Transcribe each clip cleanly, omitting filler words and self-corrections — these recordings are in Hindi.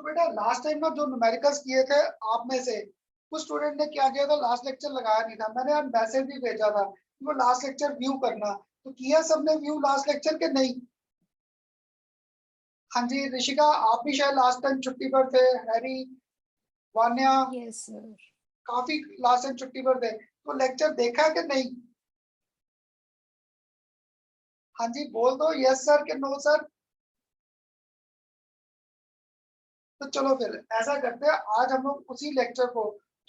तो बेटा लास्ट टाइम ना जो न्यूमेरिकल्स किए थे आप में से कुछ स्टूडेंट ने क्या किया था, लास्ट लेक्चर लगाया नहीं था, मैंने यार मैसेज भी भेजा था कि वो लास्ट लेक्चर व्यू करना, तो किया सबने व्यू लास्ट लेक्चर के नहीं? हाँ जी ऋषिका, आप भी शायद लास्ट टाइम छुट्टी पर थे, हैरी, वान्या, यस सर। काफी लास्ट टाइम छुट्टी पर थे, तो लेक्चर देखा कि नहीं? हाँ जी बोल दो, यस सर कि नो सर। तो चलो फिर ऐसा करते हैं, आज हम लोग उसी लेक्चर को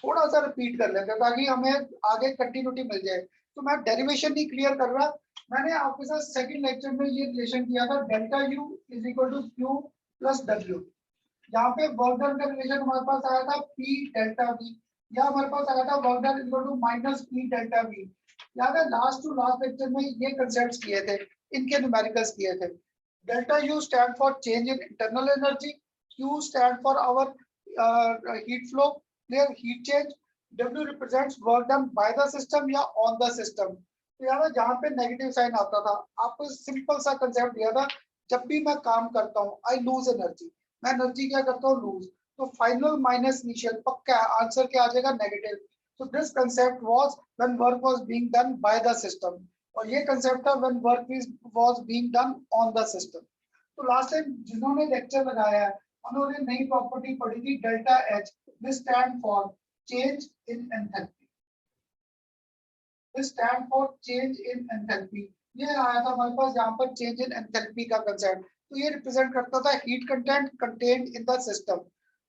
थोड़ा सा रिपीट कर लेते हैं ताकि हमें आगे कंटिन्यूटी मिल जाए। तो मैं डेरिवेशन नहीं क्लियर कर रहा, मैंने आपके साथ सेकंड लेक्चर में ये रिलेशन किया था, delta U is equal to Q plus W. यहाँ पे वर्क डन का रिलेशन हमारे पास आया था पी डेल्टा वी, या हमारे पास आया था work done equal to minus P delta V. याद है लास्ट टू लास्ट लेक्चर में ये कंसेप्ट किए थे, इनके न्यूमेरिकल्स किए थे। Delta U stand for change in internal energy, Q stand for our heat flow, clear heat change. W represents work done by the system या on the system. तो यार जहाँ पे नेगेटिव साइन आता था, आपको सिंपल सा कंसेप्ट दिया था, जब भी मैं काम करता हूँ आई लूज एनर्जी, मैं एनर्जी क्या करता हूँ लूज, तो फाइनल माइनस इनिशियल पक्का आंसर क्या आ जाएगा नेगेटिव। तो this concept was when work was being done by the system, और ये कंसेप्ट था when work was being done on the system. तो लास्ट टाइम जिन्होंने लेक्चर लगाया है उन्होंने नई प्रॉपर्टी पढ़ी थी delta H, this stand for change in enthalpy, this stand for change in enthalpy. ये आया था हमारे पास यहाँ पर चेंज इन एंथैल्पी का कंसेप्ट, तो ये रिप्रेजेंट करता था heat content contained in the system.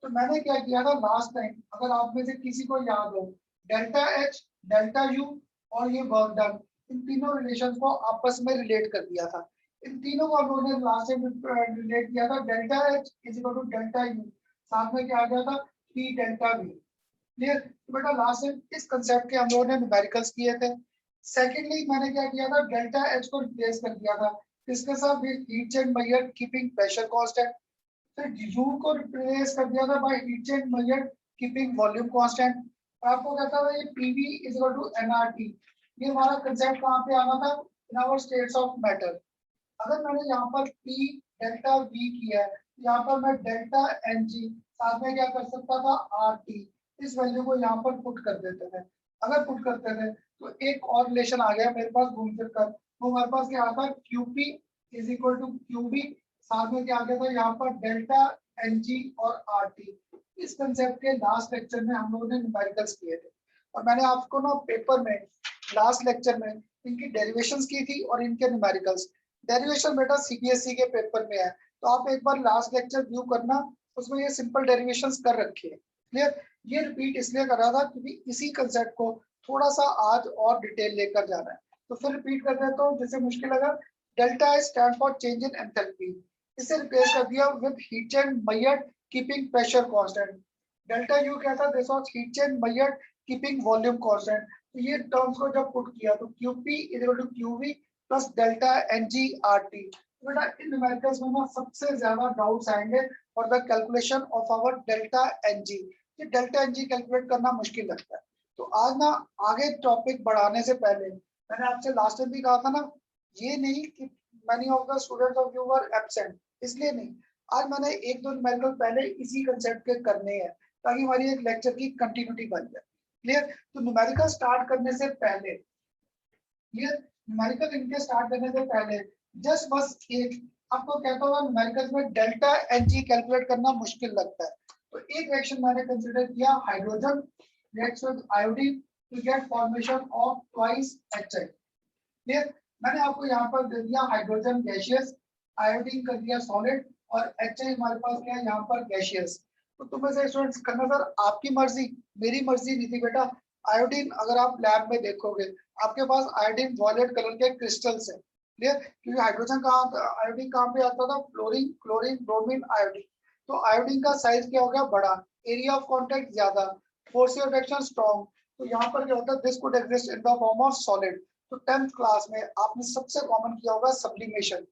तो मैंने क्या किया था लास्ट टाइम, अगर आप में से किसी को याद हो, डेल्टा एच, डेल्टा यू और ये वर्क डन, इन तीनों रिलेशन को आपस में रिलेट कर दिया था। इन तीनों को हम लोगों ने लास्ट टाइम रिलेट किया था, delta H is equal to delta U, साथ में क्या आ गया था पी डेल्टा वी। क्लियर? तो बेटा लास्ट टाइम इस कंसेप्ट के हम लोगों ने न्यूमेरिकल्स किए थे। सेकेंडली मैंने क्या किया था, डेल्टा एच को रिप्लेस कर दिया था इसके साथ heat change measured keeping pressure constant, फिर यू को रिप्लेस कर दिया था by heat change measured keeping volume constant. आपको कहता था ये PV is equal to NRT. ये हमारा कंसेप्ट कहाँ पे आना था, in our states of matter. अगर मैंने यहाँ पर P डेल्टा V किया है, यहाँ पर मैं डेल्टा NG साथ में क्या कर सकता था RT, इस वैल्यू को यहाँ पर पुट कर देते थे। अगर पुट करते थे तो एक और रिलेशन आ गया मेरे पास घूम फिर कर, वो हमारे पास क्या आता है QP is equal to QV, साथ में क्या आ गया था यहाँ पर डेल्टा NG और RT। इस कंसेप्ट के लास्ट लेक्चर में हम लोगों ने न्यूमेरिकल्स किए थे, और मैंने आपको ना पेपर में लास्ट लेक्चर में इनकी डेरिवेशंस की थी और इनके न्यूमेरिकल्स। डेरिवेशन बेटा सीबीएसई के पेपर में है, तो आप एक बार लास्ट लेक्चर व्यू करना, उसमें ये सिंपल डेरिवेशंस कर रखी है। क्लियर? ये रिपीट इसलिए कर रहा था क्योंकि इसी कंसेप्ट को थोड़ा सा आज और डिटेल लेकर जाना है, तो फिर रिपीट कर देता हूँ जिससे मुश्किल लगा। Delta stand for change in enthalpy, इसे रिप्लेस कर दिया with heat change measured keeping pressure constant. Delta U क्या था, this was heat change measured keeping volume constant. तो ये टर्म्स को जब पुट किया तो QP is equal to QV plus delta NGRT। बेटा इन न्यूमेरिकल्स में ना सबसे ज्यादा डाउट्स आएंगे for the calculation of our delta NG। ये डेल्टा NG कैलकुलेट करना मुश्किल लगता है। तो आज ना आगे टॉपिक बढ़ाने से पहले मैंने आपसे लास्ट टाइम भी कहा था ना, ये नहीं कि many of the students of you were absent, इसलिए नहीं, आज मैंने एक दो न्यूमेरिकल पहले इसी कंसेप्ट के करने हैं ताकि हमारी एक लेक्चर की कंटिन्यूटी बन जाए। क्लियर? तो न्यूमेरिकल स्टार्ट करने से पहले, क्लियर, न्यूमेरिकल इनके स्टार्ट करने से पहले जस्ट बस एक आपको कहता हूँ न्यूमेरिकल्स में डेल्टा NG कैलकुलेट करना मुश्किल लगता है, तो एक रिएक्शन मैंने कंसीडर किया, hydrogen reacts with iodine to get formation of twice HI। Clear? मैंने आपको यहाँ पर दे दिया हाइड्रोजन गैसियस, आयोडीन कर दिया सॉलिड, और HI हमारे पास क्या है यहाँ पर गैसियस। तो तुम्हें से स्टूडेंट्स करना सर आपकी मर्जी, मेरी मर्जी नहीं थी बेटा। आयोडीन अगर आप लैब में देखोगे आपके पास आयोडीन वॉयलेट कलर के क्रिस्टल्स है। क्लियर? क्योंकि हाइड्रोजन कहाँ, आयोडीन कहाँ पे आता था, फ्लोरीन क्लोरीन ब्रोमीन आयोडीन। तो आयोडीन का साइज क्या हो गया बड़ा, एरिया ऑफ कॉन्टेक्ट ज्यादा, फोर्स ऑफ एक्शन स्ट्रॉन्ग। तो यहाँ पर क्या होता है, this could exist in the form of solid. तो 10th क्लास में आपने सबसे कॉमन किया होगा सब्लिमेशन,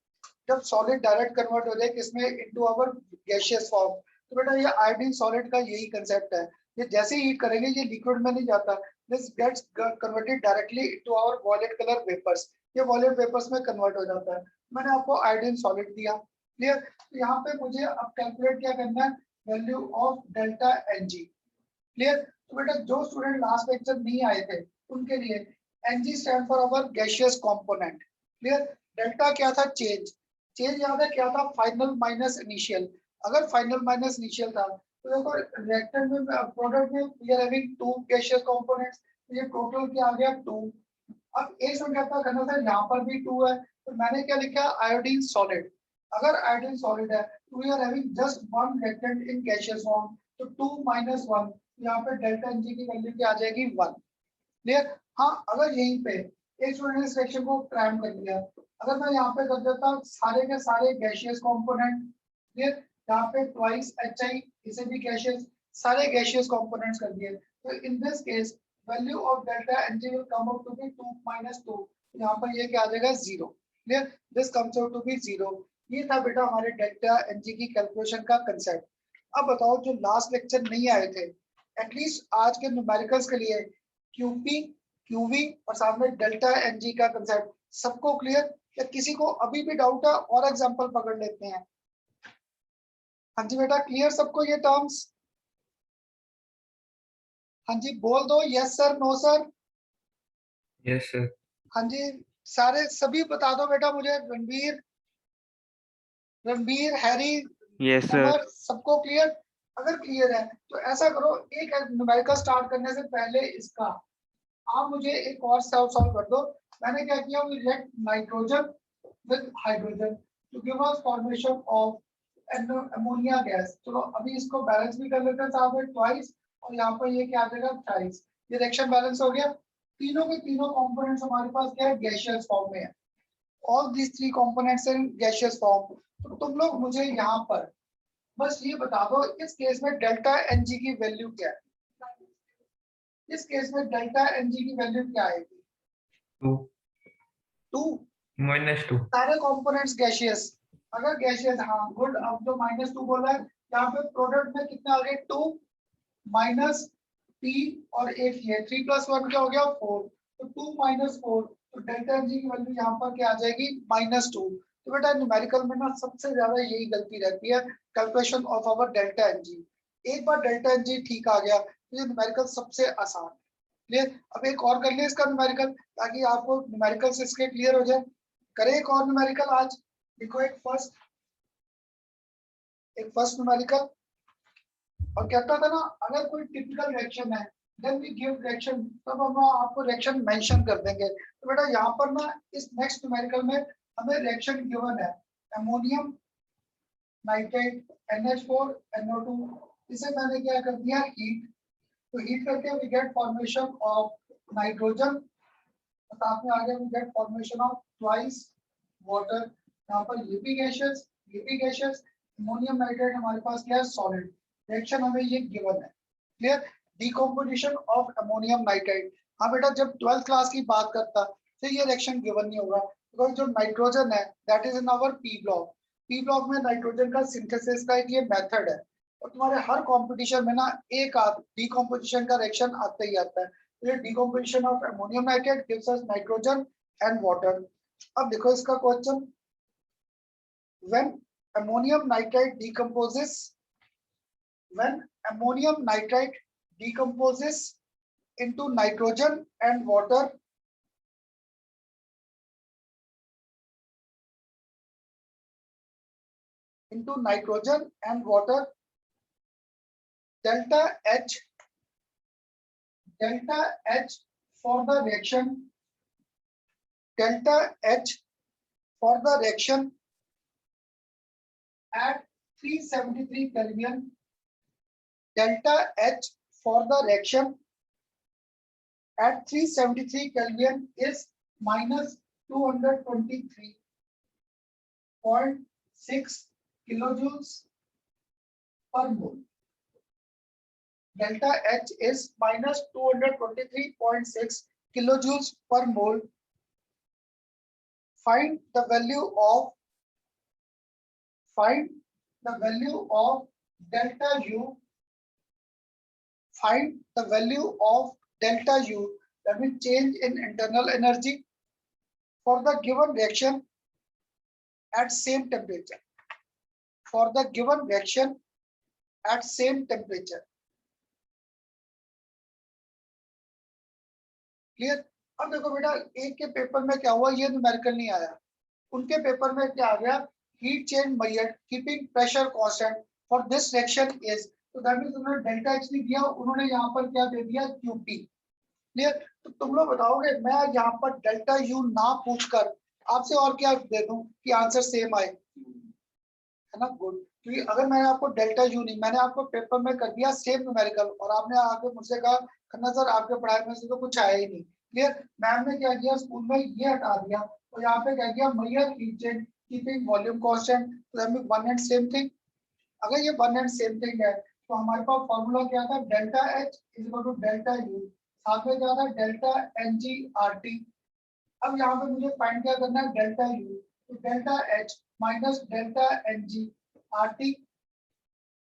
जब सॉलिड डायरेक्ट कन्वर्ट हो जाए किसमें, इनटू आवर गैसियस फॉर्म। तो बेटा ये आयोडीन सॉलिड का यही कंसेप्ट है, ये जैसे ही हीट करेंगे ये लिक्विड में नहीं जाता, this gets converted directly into our violet colour vapours, ये वॉयलेट वेपर्स में कन्वर्ट हो जाता है। मैंने आपको आयोडीन सॉलिड दिया। क्लियर? तो यहाँ पे मुझे अब कैलकुलेट क्या करना है, value of delta NG. Clear? तो बेटा जो स्टूडेंट लास्ट लेक्चर नहीं आए थे उनके लिए NG stand for our gaseous component. Clear? Delta क्या था? चेंज। चेंज याद है क्या था? Final minus initial. अगर फाइनल माइनस इनिशियल था तो देखो रिएक्टेंट में प्रोडक्ट में we are having two gaseous components, तो ये टोटल क्या आ गया? 2। अब एक सेकंड क्या करना था, यहाँ पर भी 2 है तो मैंने क्या लिखा? Iodine solid. अगर आयोडीन सॉलिड है तो we are having just one reactant in gaseous form, तो 2 माइनस 1, यहाँ पे डेल्टा एनजी की वैल्यू क्या आ जाएगी? 1। क्लियर? हाँ, अगर यहीं पे एक स्टूडेंट ने इस रिएक्शन को क्राइम कर दिया, अगर मैं यहाँ पे कर देता सारे के सारे गैसियस कंपोनेंट, क्लियर, यहाँ पे ट्वाइस HI, इसे भी गैसियस, सारे गैसियस कंपोनेंट्स कर दिए, तो in this case value of delta NG will come out to be 2 minus 2, यहाँ पर ये क्या आ जाएगा? 0। Clear? This comes out to be 0। ये था बेटा हमारे डेल्टा एनजी की कैलकुलेशन का कंसेप्ट। अब बताओ जो लास्ट लेक्चर नहीं आए थे, एटलीस्ट आज के न्यूमेरिकल्स के लिए क्यूपी, क्यूवी और साथ में डेल्टा एनजी का कंसेप्ट सबको क्लियर, या किसी को अभी भी डाउट है? और एग्जांपल पकड़ लेते हैं। हाँ जी बेटा, क्लियर सबको ये टर्म्स? हाँ जी बोल दो, yes sir, no sir. Yes sir. हाँ जी, सारे सभी बता दो बेटा मुझे। Ranbir, Ranbir, Harry, yes sir. Umar, सबको क्लियर? अगर क्लियर है तो ऐसा करो, एक न्यूमेरिकल स्टार्ट करने से पहले इसका आप मुझे एक और सॉल्व कर दो। मैंने क्या किया? We react nitrogen with hydrogen to give us formation of ammonia gas. चलो अभी इसको बैलेंस भी कर लेते हैं साथ में, ट्वाइस, और यहाँ पर ये क्या आ जाएगा? थ्राइस। ये रिएक्शन बैलेंस हो गया। तीनों के तीनों कंपोनेंट्स हमारे पास क्या है? गैसियस फॉर्म में है। All these three components in gaseous form. तो तुम लोग मुझे यहाँ पर बस ये बता दो, इस केस में डेल्टा एनजी की वैल्यू क्या है? इस केस में डेल्टा एनजी की वैल्यू क्या आएगी? 2 2। -2। सारे कंपोनेंट्स गैसियस। अगर गैसियस, हाँ गुड। अब जो -2 बोला है, यहाँ पे प्रोडक्ट में कितने आ गए? 2 माइनस 3 और एक ये 3 + 1 क्या हो गया? 4। तो 2 माइनस 4, तो डेल्टा एनजी की वैल्यू यहाँ पर क्या आ जाएगी? -2। तो बेटा न्यूमेरिकल में ना सबसे ज्यादा यही गलती रहती है, calculation of our delta NG. एक बार डेल्टा एनजी ठीक आ गया तो ये न्यूमेरिकल सबसे आसान। क्लियर? अब एक और कर ले इसका न्यूमेरिकल, ताकि आपको न्यूमेरिकल से इसके क्लियर हो जाए। करें एक और न्यूमेरिकल आज? देखो एक फर्स्ट न्यूमेरिकल। और कहता था ना, अगर कोई टिपिकल रिएक्शन है देन वी गिव रिएक्शन, तब हम आपको रिएक्शन मेंशन कर देंगे। तो बेटा यहाँ पर ना इस नेक्स्ट न्यूमेरिकल में हमें रिएक्शन गिवन है, अमोनियम नाइट्रेट NH4 NO2। इसे मैंने क्या कर दिया? हीट। तो हीट करके we get formation of nitrogen, साथ में आगे we get formation of twice water. यहाँ पर ये भी गैसेस, अमोनियम नाइट्रेट हमारे पास क्या है? सॉलिड। रिएक्शन हमें ये गिवन है। Clear? Decomposition of ammonium nitrite. हाँ बेटा, जब 12th क्लास की बात करता तो ये रिएक्शन गिवन नहीं होगा, बिकॉज जो नाइट्रोजन है that is in our P block. P block में नाइट्रोजन का सिंथेसिस का एक ये मेथड है, और तुम्हारे हर कंपटीशन में ना एक डिकम्पोजिशन का रिएक्शन आता ही आता है। तो ये decomposition of ammonium nitrate gives us nitrogen and water. अब देखो इसका question, when ammonium nitrite decomposes, when ammonium nitrate decomposes into nitrogen and water, delta H for the reaction, delta H for the reaction at 373 Kelvin, delta H for the reaction at 373 Kelvin is minus 223.6 kilojoules per mole. Delta H is minus 223.6 kilojoules per mole. Find the value of delta U. Find the value of delta U, that means change in internal energy, for the given reaction at same temperature. For the given reaction at same temperature. Clear? अब देखो बेटा, एक के पेपर में क्या हुआ, ये न्यूमेरिकल नहीं आया, उनके पेपर में क्या आ गया, heat change measured keeping pressure constant for this reaction is, तो दैट मींस उन्होंने डेल्टा एच नहीं दिया, उन्होंने यहाँ पर क्या दे दिया, क्यूपी। क्लियर? तो तुम लोग बताओगे, मैं यहाँ पर डेल्टा यू ना पूछकर आपसे और क्या दे दूं कि आंसर सेम आए, है ना? गुड। क्योंकि अगर मैंने आपको डेल्टा यू नहीं, मैंने आपको पेपर में कर दिया सेम न्यूमेरिकल, और आपने आके मुझसे कहा खन्ना सर आपके पढ़ाई में से तो कुछ आया ही नहीं। क्लियर? मैम ने क्या किया, स्कूल में ये हटा दिया, और यहाँ पे क्या किया, measure heat change keeping volume constant, तो वन एंड सेम थिंग। अगर ये वन एंड सेम थिंग है, तो हमारे पास फॉर्मूला क्या था, delta H is equal to delta U, साथ में क्या था, delta N G R T. अब यहाँ पे मुझे फाइंड क्या करना है, डेल्टा यू, तो delta H minus delta N G R T.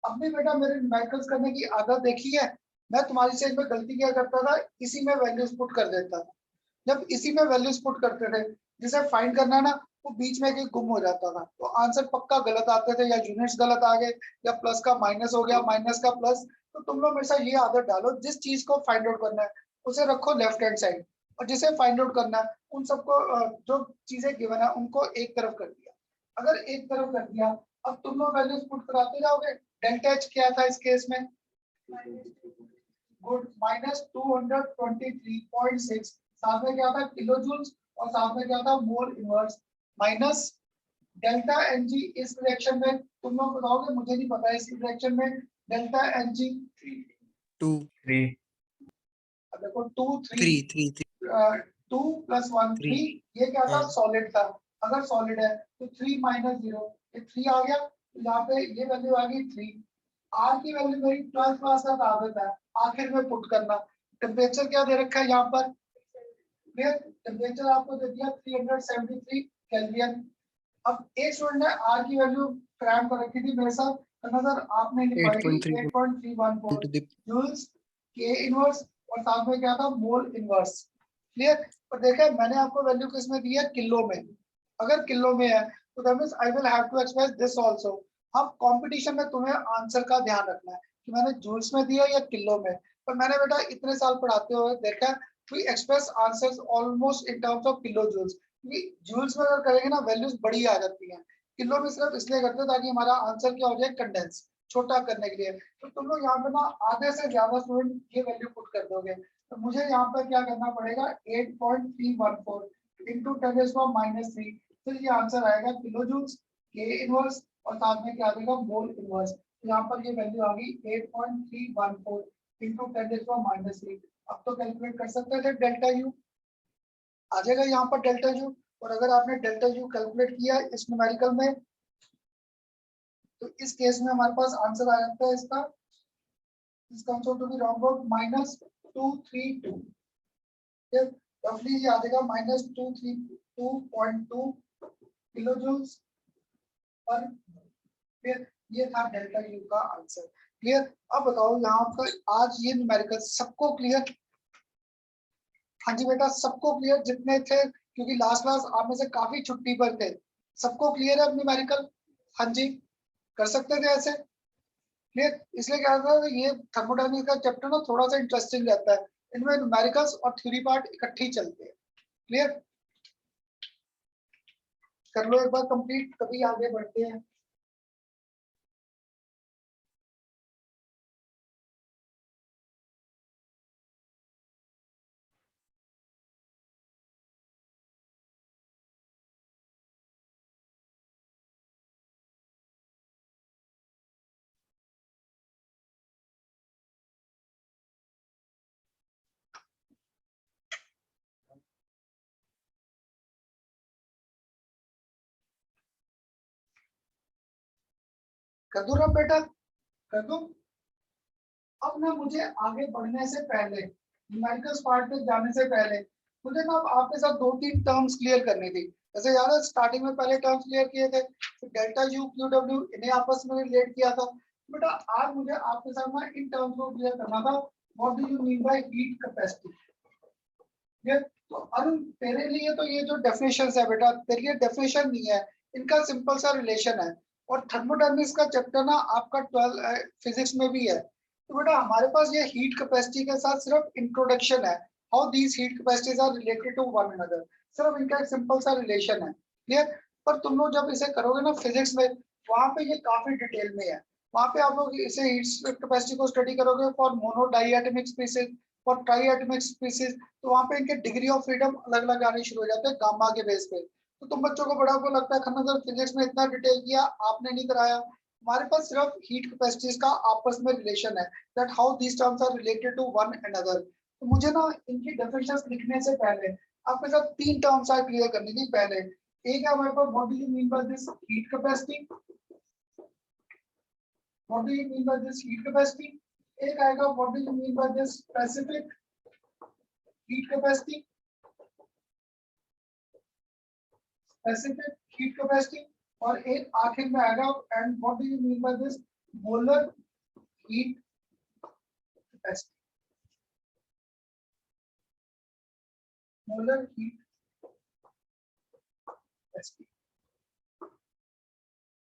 अब भी बेटा मेरे न्यूमेरिकल्स करने की आदत देखी है, मैं तुम्हारी से में गलती क्या करता था, इसी में वैल्यूज पुट कर देता था। जब इसी में वैल्यूज पुट करते थे, जिसे फाइंड करना ना, वो बीच में कहीं गुम हो जाता था, तो आंसर पक्का गलत आते थे, या यूनिट्स गलत आ गए, या प्लस का माइनस हो गया, माइनस का प्लस। तो तुम लोग मेरे साथ ये आदत डालो, जिस चीज को फाइंड आउट करना है उसे रखो लेफ्ट हैंड साइड, और जिसे फाइंड आउट करना है उन सबको जो चीजें गिवन है उनको एक तरफ कर दिया। अगर एक तरफ कर दिया, अब तुम लोग वैल्यूज पुट कराते जाओगे। डेल्टा एच क्या था इस केस में, गुड, माइनस 223.6, साथ में क्या था, किलो जूल्स, और साथ में क्या था, mole inverse, minus delta NG. इस रिएक्शन में तुम लोग बताओगे, मुझे नहीं पता, इस रिएक्शन में डेल्टा एनजी 3 अब देखो 2 3 3 3 2 प्लस 1 3 3, ये क्या था, हाँ। सॉलिड था। अगर सॉलिड है तो 3 माइनस 0, ये 3 आ गया, तो यहाँ पे ये वैल्यू आ गई 3। आर की वैल्यू मेरी 12th क्लास का आदत है आखिर में पुट करना। टेम्परेचर क्या दे रखा है यहाँ पर, टेम्परेचर आपको दे दिया 373 केल्विन। अब एक स्टूडेंट ने आर की वैल्यू क्रैम कर रखी थी मेरे साथ, सर आपने लिखवाई 8.314 to the जूल्स के इनवर्स, और साथ में क्या था, मोल इनवर्स। क्लियर? और देखा मैंने आपको वैल्यू किस में दी है, किलो में। अगर किलो में है तो that means I will have to express this also. अब कंपटीशन में तुम्हें आंसर का ध्यान रखना है कि मैंने जूल्स में दिया या किलो में। पर मैंने बेटा इतने साल पढ़ाते हुए देखा, we express answers almost in terms of kilo joules. Joules में अगर करेंगे ना, वैल्यूज बड़ी आ जाती हैं। किलो में सिर्फ इसलिए करते हैं ताकि हमारा आंसर क्या हो जाए, कंडेंस, छोटा करने के लिए। तो तुम लोग यहाँ पे ना आधे से ज्यादा स्टूडेंट ये वैल्यू पुट कर दोगे, तो मुझे यहाँ पर क्या करना पड़ेगा, 8.314 इंटू 10⁻³ फिर ये आंसर आएगा किलो जूल्स के इनवर्स, और साथ में क्या आ जाएगा, मोल इनवर्स। तो यहाँ पर ये वैल्यू आ गई 8.314 इंटू 10⁻³। अब तो कैलकुलेट कर सकते थे डेल्टा यू, आ जाएगा यहाँ पर डेल्टा यू। और अगर आपने डेल्टा यू कैलकुलेट किया इस न्यूमेरिकल में, तो इस केस में हमारे पास आंसर आ जाता है इसका, इसका answer to be round about -232। रफली ये आ जाएगा -232.2 किलो जूल्स पर। फिर ये था डेल्टा यू का आंसर। क्लियर? अब बताओ यहाँ पर आज ये न्यूमेरिकल सबको क्लियर? हाँ जी बेटा, सबको क्लियर जितने थे, क्योंकि लास्ट क्लास आप में से काफी छुट्टी पर थे। सबको क्लियर है न्यूमेरिकल? हाँ जी, कर सकते थे ऐसे? क्लियर? इसलिए क्या होता है, ये थर्मोडायनामिक्स का चैप्टर ना थोड़ा सा इंटरेस्टिंग रहता है, इनमें न्यूमेरिकल्स और थ्योरी पार्ट इकट्ठे ही चलते हैं। क्लियर? कर लो एक बार कंप्लीट, कभी आगे बढ़ते हैं। कर दूं ना बेटा, कर दूं? अब ना मुझे आगे बढ़ने से पहले, न्यूमेरिकल्स पार्ट पे जाने से पहले, मुझे ना अब आपके साथ 2-3 टर्म्स क्लियर करनी थी। जैसे याद है स्टार्टिंग में पहले टर्म्स क्लियर किए थे, तो डेल्टा यू क्यू डब्ल्यू इन्हें आपस में रिलेट किया था। बेटा आज मुझे आपके साथ ना इन टर्म्स को क्लियर करना था। What do you mean by heat capacity? ये तो अरुण तेरे लिए तो ये जो डेफिनेशन है बेटा, तेरे लिए डेफिनेशन नहीं है, इनका सिंपल सा रिलेशन है। और थर्मोडायनेमिक्स का चैप्टर ना आपका 12 फिजिक्स में भी है। तो बेटा हमारे पास ये हीट कैपेसिटी के साथ सिर्फ इंट्रोडक्शन है, how these heat capacities are related to one another, सिर्फ इनका एक सिंपल सा रिलेशन है, क्लियर। पर तुम लोग जब इसे करोगे ना फिजिक्स में, वहां पे ये काफी डिटेल में है। वहां पे आप लोग इसे हीट कैपेसिटी को स्टडी करोगे for mono diatomic species, for triatomic species, तो वहां पे इनके डिग्री ऑफ फ्रीडम अलग अलग आने शुरू हो जाते हैं गामा के बेस पे। तो तुम बच्चों को बड़ा को लगता है खन्ना सर फिजिक्स में इतना डिटेल किया आपने नहीं कराया। हमारे पास सिर्फ हीट कैपेसिटीज का आपस में रिलेशन है, that how these terms are related to one another. तो मुझे ना इनकी डेफिनेशंस लिखने से पहले आपके साथ तीन टर्म्स आर क्लियर करनी थी पहले। एक है हमारे पास what do you mean by this heat capacity, what do you mean by this heat capacity. एक आएगा what do you mean by this specific heat capacity, specific heat capacity. और एक आखिर में आएगा and what do you mean by this molar heat capacity, molar heat capacity,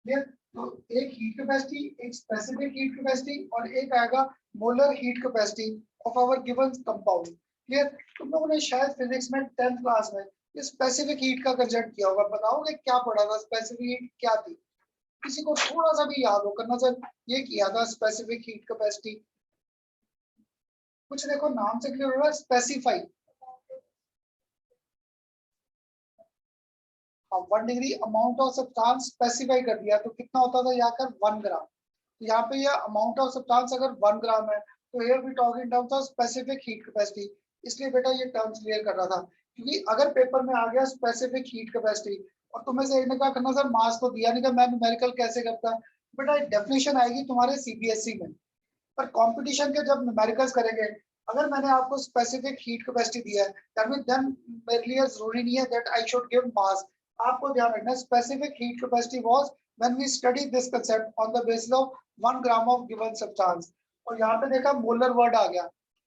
clear. तो एक हीट कैपेसिटी, एक स्पेसिफिक हीट कैपेसिटी और एक आएगा molar heat capacity of our given compound, clear. तुम लोगों ने शायद फिजिक्स में 10th क्लास में ये स्पेसिफिक हीट का कंसेप्ट किया होगा, बताओगे क्या पढ़ा था, स्पेसिफिक हीट क्या थी। किसी को थोड़ा सा भी याद हो करना सर ये किया था स्पेसिफिक हीट कैपेसिटी, कुछ देखो नाम से क्लियर हो रहा है specify. 1 degree amount of substance specify कर दिया तो कितना होता था यहाँ पर 1 ग्राम। तो यहाँ पे ये अमाउंट ऑफ सब्सटेंस अगर 1 ग्राम है तो here we talk in terms of specific heat capacity. इसलिए बेटा ये टर्म्स क्लियर कर रहा था, क्योंकि अगर पेपर में आ गया स्पेसिफिक हीट कैपेसिटी और तुम्हें से एक ने कहा करना सर मास तो दिया नहीं था मैं न्यूमेरिकल कैसे करता, बेटा डेफिनेशन आएगी तुम्हारे सीबीएसई में। पर कंपटीशन के जब न्यूमेरिकल्स करेंगे, अगर मैंने आपको स्पेसिफिक हीट कैपेसिटी दिया है दैट मींस देन मेरे लिए जरूरी नहीं है that I should give mass. आपको ध्यान रखना specific heat capacity was when we study this concept on the basis of 1 gram of given substance. और यहाँ पे देखा मोलर वर्ड आ गया,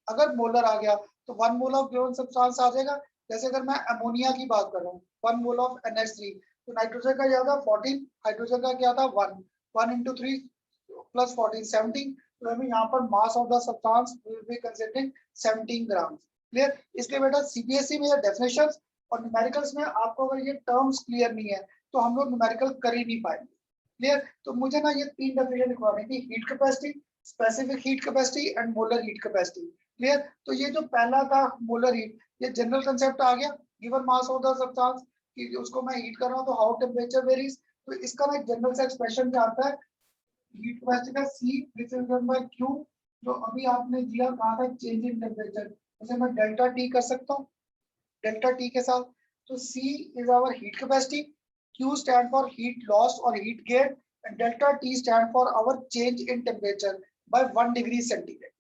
अगर मोलर आ गया तो 1 मोल ऑफ गिवन सब्सटेंस आ जाएगा। जैसे अगर मैं अमोनिया की बात कर रहा हूँ 1 मोल ऑफ NH3, तो नाइट्रोजन का क्या था 14, हाइड्रोजन का क्या था 1, 1 into 3 plus 14 17। तो हमें यहाँ पर मास of the substance will be considering 17 gram, clear. इसलिए बेटा सीबीएसई में ये डेफिनेशंस और न्यूमेरिकल्स में आपको अगर ये टर्म्स क्लियर नहीं है तो हम लोग न्यूमेरिकल कर ही नहीं पाएंगे, क्लियर। तो मुझे ना ये तीन डेफिनेशन लिखवानी थी, heat capacity, specific heat capacity and molar heat capacity, clear. तो ये जो पहला था मोलर हीट, ये जनरल कंसेप्ट आ गया, given mass of the substance कि उसको मैं हीट कर रहा हूँ तो हाउ टेम्परेचर वेरीज। तो इसका ना एक जनरल सा एक्सप्रेशन क्या आता है, हीट कैपेसिटी का C this is given by Q, जो अभी आपने दिया कहा था चेंज इन टेम्परेचर, उसे मैं डेल्टा T कर सकता हूँ डेल्टा T के साथ। तो C is our heat capacity, Q stand for heat loss और heat gain and delta T stand for our change in temperature by 1 degree centigrade,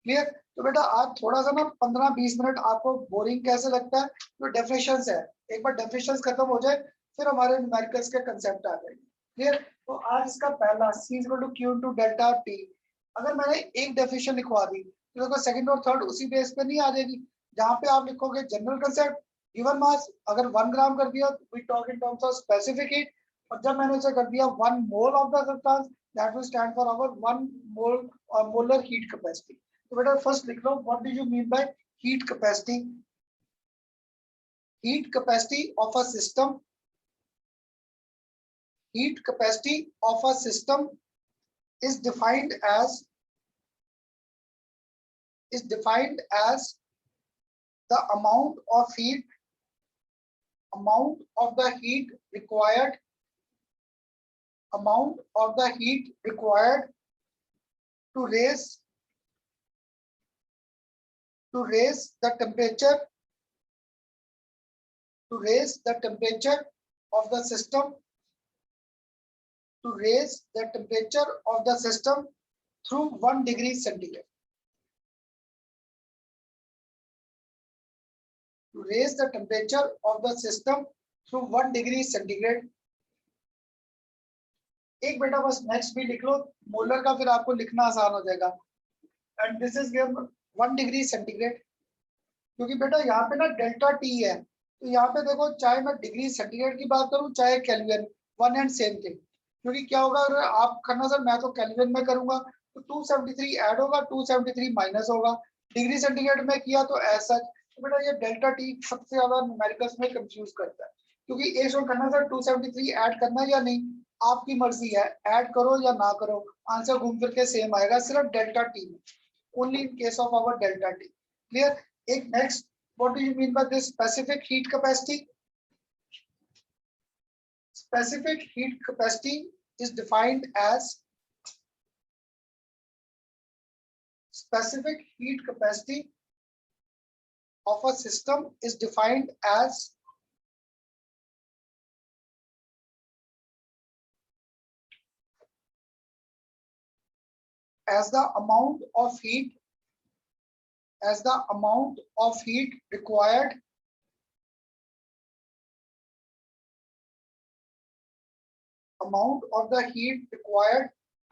clear. तो बेटा आज थोड़ा सा ना 15-20 मिनट आपको बोरिंग कैसे लगता है, तो डेफिनेशंस है, एक बार डेफिनेशंस खत्म हो जाए फिर हमारे न्यूमेरिकल्स के कांसेप्ट आ जाएंगे, क्लियर। तो आज इसका पहला C equal to Q into delta T, अगर मैंने एक डेफिनेशन लिखवा दी तो देखो सेकंड और थर्ड उसी बेस पे नहीं आ जाएगी। जहां पे आप लिखोगे जनरल कांसेप्ट गिवन मास, अगर 1 ग्राम कर दिया we talk in terms of specific heat, और जब मैंने उसे कर दिया 1 mole of the substance that will stand for our 1 mole और मोलर हीट कैपेसिटी। तो बेटा फर्स्ट लिख लो what do you mean by heat capacity. Heat capacity of a system, heat capacity of a system is defined as the amount of heat required to raise the temperature of the system through 1 degree centigrade. To raise the temperature of the system through 1 degree centigrade. एक बेटा बस नेक्स्ट भी लिख लो मोलर का, फिर आपको लिखना आसान हो जाएगा। And this is given 1 degree centigrade, क्योंकि बेटा यहाँ पे ना डेल्टा T है, तो यहाँ पे देखो चाहे मैं डिग्री सेंटीग्रेड की बात करूँ चाहे kelvin, one and same thing. क्योंकि क्या होगा अगर आप करना सर मैं तो केल्विन में करूंगा तो 273 ऐड होगा 273 माइनस होगा, डिग्री सेंटीग्रेड में किया तो ऐसा। तो बेटा ये डेल्टा टी सबसे ज्यादा न्यूमेरिकल्स में कंफ्यूज करता है, क्योंकि एक शो करना सर 273 ऐड करना है या नहीं, आपकी मर्जी है, ऐड करो या ना करो, आंसर घूम फिर के सेम आएगा सिर्फ डेल्टा टी में, only in case of our delta T. Clear. एक next, what do you mean by this specific heat capacity? Specific heat capacity is defined as specific heat capacity of a system is defined as the amount of heat required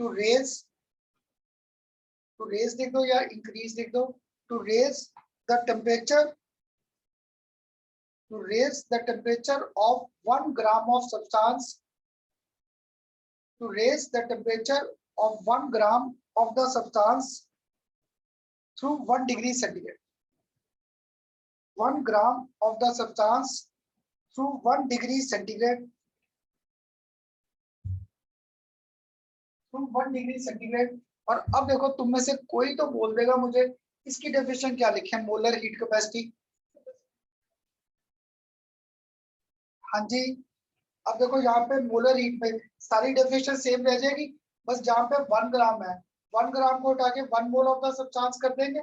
to raise लिख दो या increase लिख दो, to raise the temperature of 1 gram of substance, to raise the temperature of 1 gram of the substance through 1 degree centigrade. 1 gram of the substance through 1 degree centigrade. Through 1 degree centigrade. और अब देखो तुम में से कोई तो बोल देगा मुझे इसकी डेफिनेशन क्या लिखे है, मोलर हीट कैपेसिटी। हाँ जी, अब देखो यहाँ पे मोलर हीट में सारी डेफिनेशन सेम रह जाएगी, बस जहाँ पे 1 ग्राम है 1 ग्राम को उठा के 1 मोल ऑफ द सब्सटेंस कर देंगे।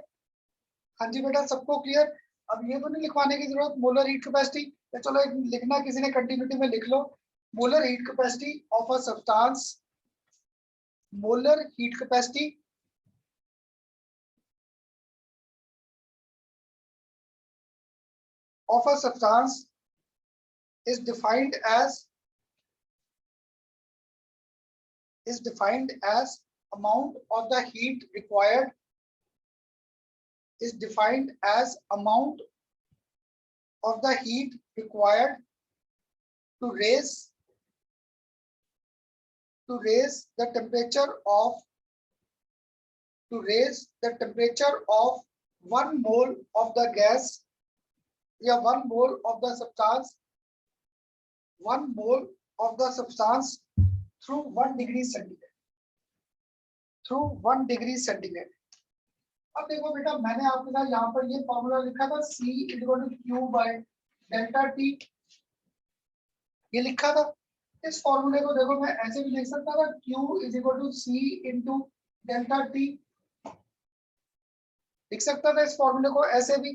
हाँ जी बेटा, सबको क्लियर? अब ये तो नहीं लिखवाने की जरूरत मोलर हीट कैपेसिटी, चलो एक लिखना किसी ने कंटिन्यूटी में लिख लो, molar heat capacity of a substance, molar heat capacity of a substance is defined as amount of the heat required to raise the temperature of 1 mole of the gas या 1 mole of the substance through 1 degree centigrade. अब देखो बेटा, मैंने आपके साथ यहाँ पर ये फॉर्मूला लिखा था C = Q by delta T, ये लिखा था। इस फॉर्मूले को देखो मैं ऐसे भी लिख सकता था, Q = C into delta T, लिख सकता था इस फॉर्मूले को ऐसे भी,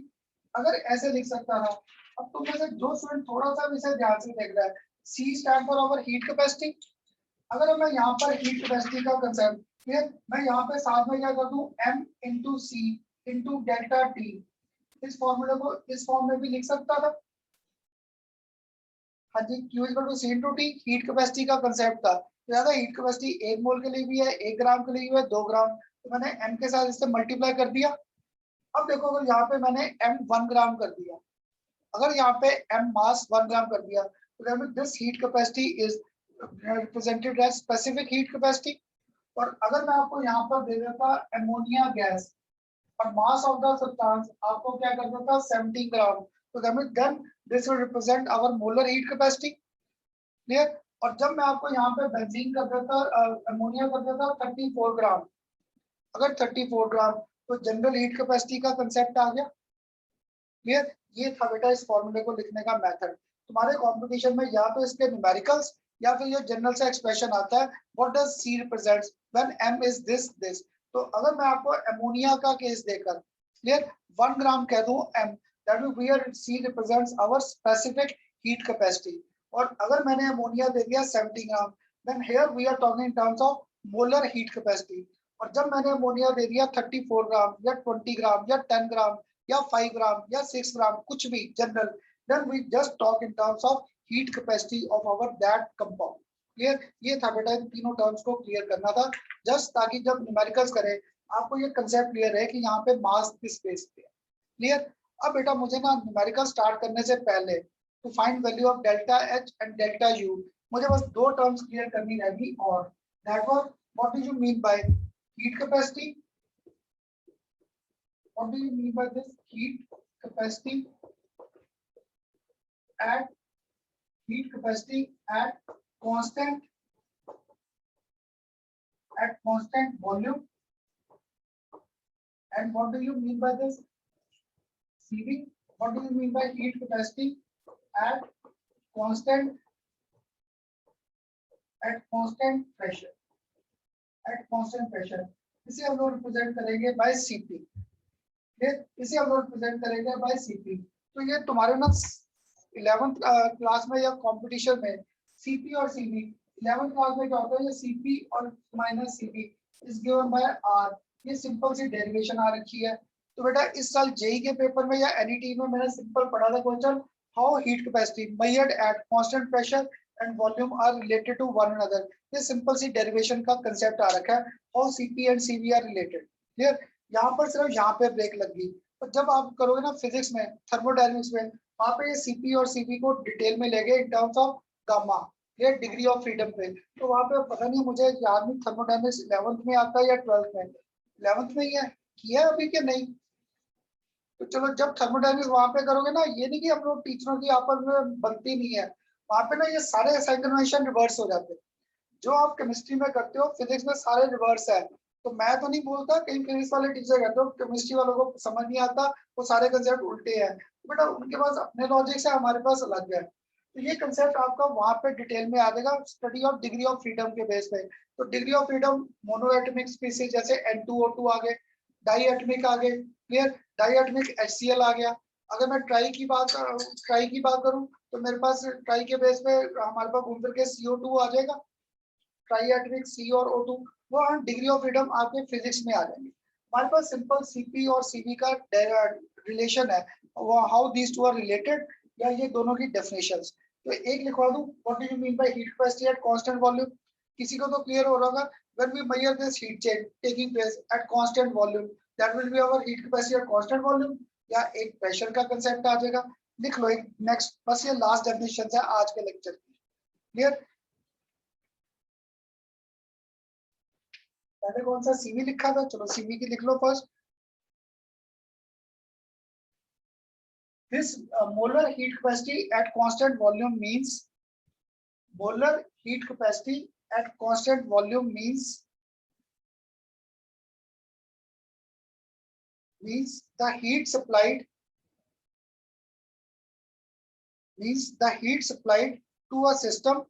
अगर ऐसे लिख सकता था। अब तुम में से जो स्टूडेंट थोड़ा सा इसे ध्यान से देख रहा है, C stand for our heat capacity, अगर मैं यहाँ पर हीट कैपेसिटी का कंसेप्ट, फिर मैं यहाँ पे साथ में क्या कर दूं, M into C into delta T, इस फॉर्मूले को इस फॉर्म में भी लिख सकता था। हाँ जी, Q = C into T heat capacity का कंसेप्ट था, ज्यादा हीट कैपेसिटी 1 मोल के लिए भी है, 1 ग्राम के लिए भी है, 2 ग्राम, तो मैंने M के साथ इससे मल्टीप्लाई कर दिया। अब देखो अगर यहाँ पे मैंने M 1 ग्राम कर दिया, अगर यहाँ पे M मास 1 ग्राम कर दिया, तो this heat capacity is represented as specific heat capacity. और अगर मैं आपको यहाँ पर दे देता अमोनिया गैस और मास ऑफ द सब्सटेंस आपको क्या कर देता 70 ग्राम, तो then this will represent our molar heat capacity. Clear. और जब मैं आपको यहाँ पे बेंजीन कर देता, अमोनिया कर देता 34 ग्राम, अगर 34 ग्राम, तो जनरल हीट कैपेसिटी का कंसेप्ट आ गया। क्लियर। ये था बेटा इस फॉर्मूले को लिखने का मेथड। तुम्हारे कंपटीशन में या तो इसके न्यूमेरिकल्स या फिर ये जनरल से एक्सप्रेशन आता है, what does she represents when m is this. तो अगर मैं आपको अमोनिया का केस देकर क्लियर 1 ग्राम कह दूं m, that means here c represents our specific heat capacity, और अगर मैंने अमोनिया दे दिया 70 gram, then here we are talking in terms of molar heat capacity. और जब मैंने अमोनिया दे दिया 34 ग्राम या 20 ग्राम या 10 ग्राम या 5 ग्राम या 6 ग्राम, कुछ भी general, then we just talk in terms of heat capacity of our that compound. Clear. ये था बेटा इन तीनों टर्म्स को क्लियर करना था, जस्ट ताकि जब न्यूमेरिकल्स करें आपको ये कंसेप्ट क्लियर है कि यहाँ पे मास किस बेस पे है। क्लियर। अब बेटा मुझे ना न्यूमेरिकल स्टार्ट करने से पहले to find value of delta H and delta U, मुझे बस दो टर्म्स क्लियर करनी रहेगी और that was what do you mean by heat capacity, what do you mean by this heat capacity at heat capacity at constant volume, and what do you mean by this CV, what do you mean by heat capacity at constant pressure, at constant pressure, इसे हम लोग रिप्रेजेंट करेंगे बाय CP, इसे हम लोग रिप्रेजेंट करेंगे बाय CP। तो ये तुम्हारे ना 11th क्लास में या कंपटीशन में CP और CV, 11th क्लास में क्या होता है, ये CP और minus CP is given bye R, ये सिंपल सी डेरिवेशन आ रखी है। तो बेटा इस साल जेई के पेपर में या एनईटी में मैंने सिंपल पढ़ा था question, how heat capacity measured at constant pressure and volume are related to one another, ये सिंपल सी डेरिवेशन का कांसेप्ट आ रखा है, how CP and CV are related. Clear, यहाँ पर सिर्फ यहाँ पे ब्रेक लग गई, तो जब आप करोगे ना फिजिक्स में, थर्मोडायनेमिक्स में, वहां पे ये CP और CV को डिटेल में ले गए इन टर्म्स ऑफ गामा, ये डिग्री ऑफ फ्रीडम पे। तो वहां पे पता नहीं, मुझे याद नहीं थर्मोडायनेमिक्स 11th में आता है या 12th में, 11th में ही है, किया अभी के नहीं। तो चलो जब थर्मोडायनेमिक्स वहां पे करोगे ना, ये नहीं कि हम लोग टीचरों की आपस में बनती नहीं है, वहां पे ना ये सारे असाइन कन्वेंशन रिवर्स हो जाते हैं, जो आप केमिस्ट्री में करते हो फिजिक्स में सारे रिवर्स है। तो मैं तो नहीं बोलता, कहीं फिजिक्स वाले टीचर कहते हो केमिस्ट्री वालों को समझ नहीं आता, वो सारे कंसेप्ट उल्टे हैं, बेटा उनके पास अपने लॉजिक्स है, हमारे पास अलग है। तो ये कंसेप्ट आपका वहां पे डिटेल में आ जाएगा, study of degree of freedom के बेस पे। तो degree of freedom monoatomic species जैसे N2O2 आ गए, डाई एटमिक आ गए, क्लियर, डाई एटमिक HCl आ गया। अगर मैं ट्राई की बात करूं तो मेरे पास ट्राई के बेस पे हमारे पास घूम फिर के CO2 आ जाएगा, ट्राइएटमिक C और O2, वो डिग्री ऑफ फ्रीडम आपके फिजिक्स में आ जाएंगे। हमारे पास सिंपल CP और CV का रिलेशन है, वो how these two are related, या ये दोनों की डेफिनेशंस। तो एक लिखवा दूं, what do you mean by heat capacity at constant volume, किसी को तो क्लियर हो रहा होगा, when we measure this heat change taking place at constant volume that will be our heat capacity at constant volume, या एक प्रेशर का कांसेप्ट आ जाएगा। लिख लो एक नेक्स्ट, बस ये लास्ट डेफिनेशन है आज के लेक्चर की। क्लियर, पहले कौन सा CV लिखा था, चलो CV की लिख लो first. This molar heat capacity at constant volume means, molar heat capacity at constant volume means the heat supplied to a system,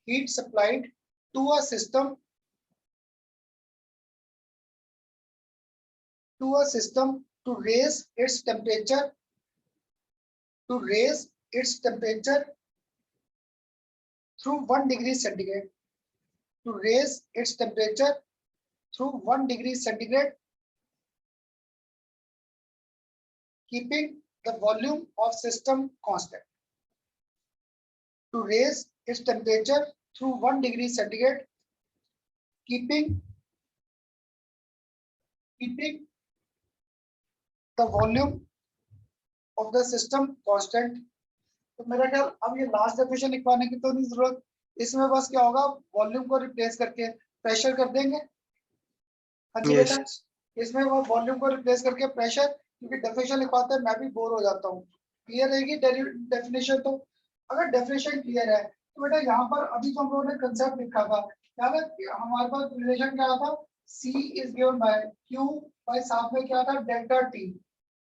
heat supplied to a system to raise its temperature through 1 degree centigrade, to raise its temperature through 1 degree centigrade, keeping the volume of system constant. To raise its temperature through 1 degree centigrade, keeping the volume of the system constant। तो मेरा ख्याल अब ये लास्ट डेफिनेशन लिखवाने की तो नहीं जरूरत, इसमें बस क्या होगा, वॉल्यूम को रिप्लेस करके प्रेशर कर देंगे। हाँ जी बेटा, इसमें वो वॉल्यूम को रिप्लेस करके प्रेशर, क्योंकि डेफिनेशन लिखवाते हैं मैं भी बोर हो जाता हूँ। क्लियर रहेगी डेफिनेशन? तो अगर डेफिनेशन क्लियर है तो बेटा यहाँ पर अभी जो हम लोगों ने कंसेप्ट लिखा था, याद है हमारे पास रिलेशन क्या था, C is given by Q by साथ में क्या था डेल्टा T,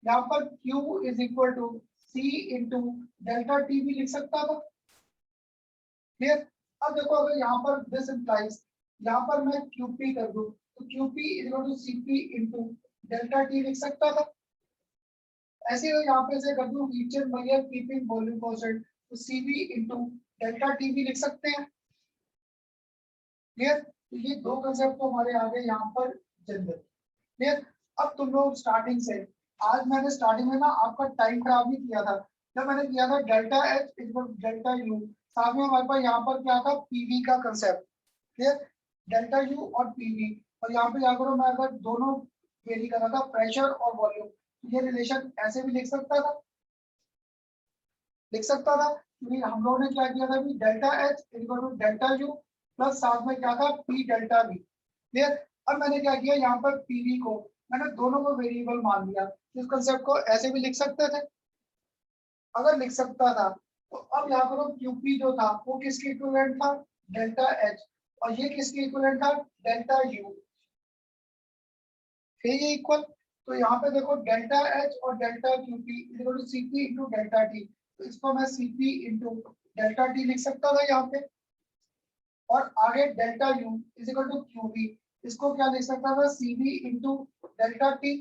यहाँ पर Q is equal to C into delta T भी लिख सकता था। क्लियर, अब देखो अगर यहाँ पर दिस इंप्लाइज, यहाँ पर मैं QP कर दूं तो QP is equal to CP into delta T लिख सकता था। ऐसे ही यहाँ पे से कर दूं heat change measure keeping volume constant, तो CP इंटू डेल्टा T भी लिख सकते हैं। क्लियर, तो ये दो कंसेप्ट तो हमारे आ गए यहाँ पर जनरल। क्लियर, अब तुम लोग स्टार्टिंग से, आज मैंने स्टार्टिंग में ना आपका टाइम खराब नहीं किया था, जब मैंने किया था delta H equal delta U, साथ में हमारे पास यहाँ पर क्या था PV का कंसेप्ट। क्लियर, डेल्टा U और PV, और यहाँ पे जाकर मैं अगर दोनों वेरी कर रहा था प्रेशर और वॉल्यूम, ये रिलेशन ऐसे भी लिख सकता था, क्योंकि हम लोगों ने क्या किया था कि delta H equal to delta U plus साथ में क्या था पी डेल्टा वी। क्लियर। अब मैंने क्या किया यहाँ पर पीवी को मैंने दोनों को वेरिएबल मान लिया। इस कंसेप्ट को ऐसे भी लिख सकते थे, अगर लिख सकता था तो अब यहाँ पर क्यूपी जो था वो किसके इक्विवेलेंट था, डेल्टा एच, और ये किसके इक्विवेलेंट था, डेल्टा यू। फिर ये इक्वल, तो यहाँ पे देखो डेल्टा एच और delta QP equal to CP into delta T, तो इसको मैं सीपी इंटू डेल्टा टी लिख सकता था यहाँ पे। और आगे delta U is equal to QV, इसको क्या लिख सकता था, CV into delta T.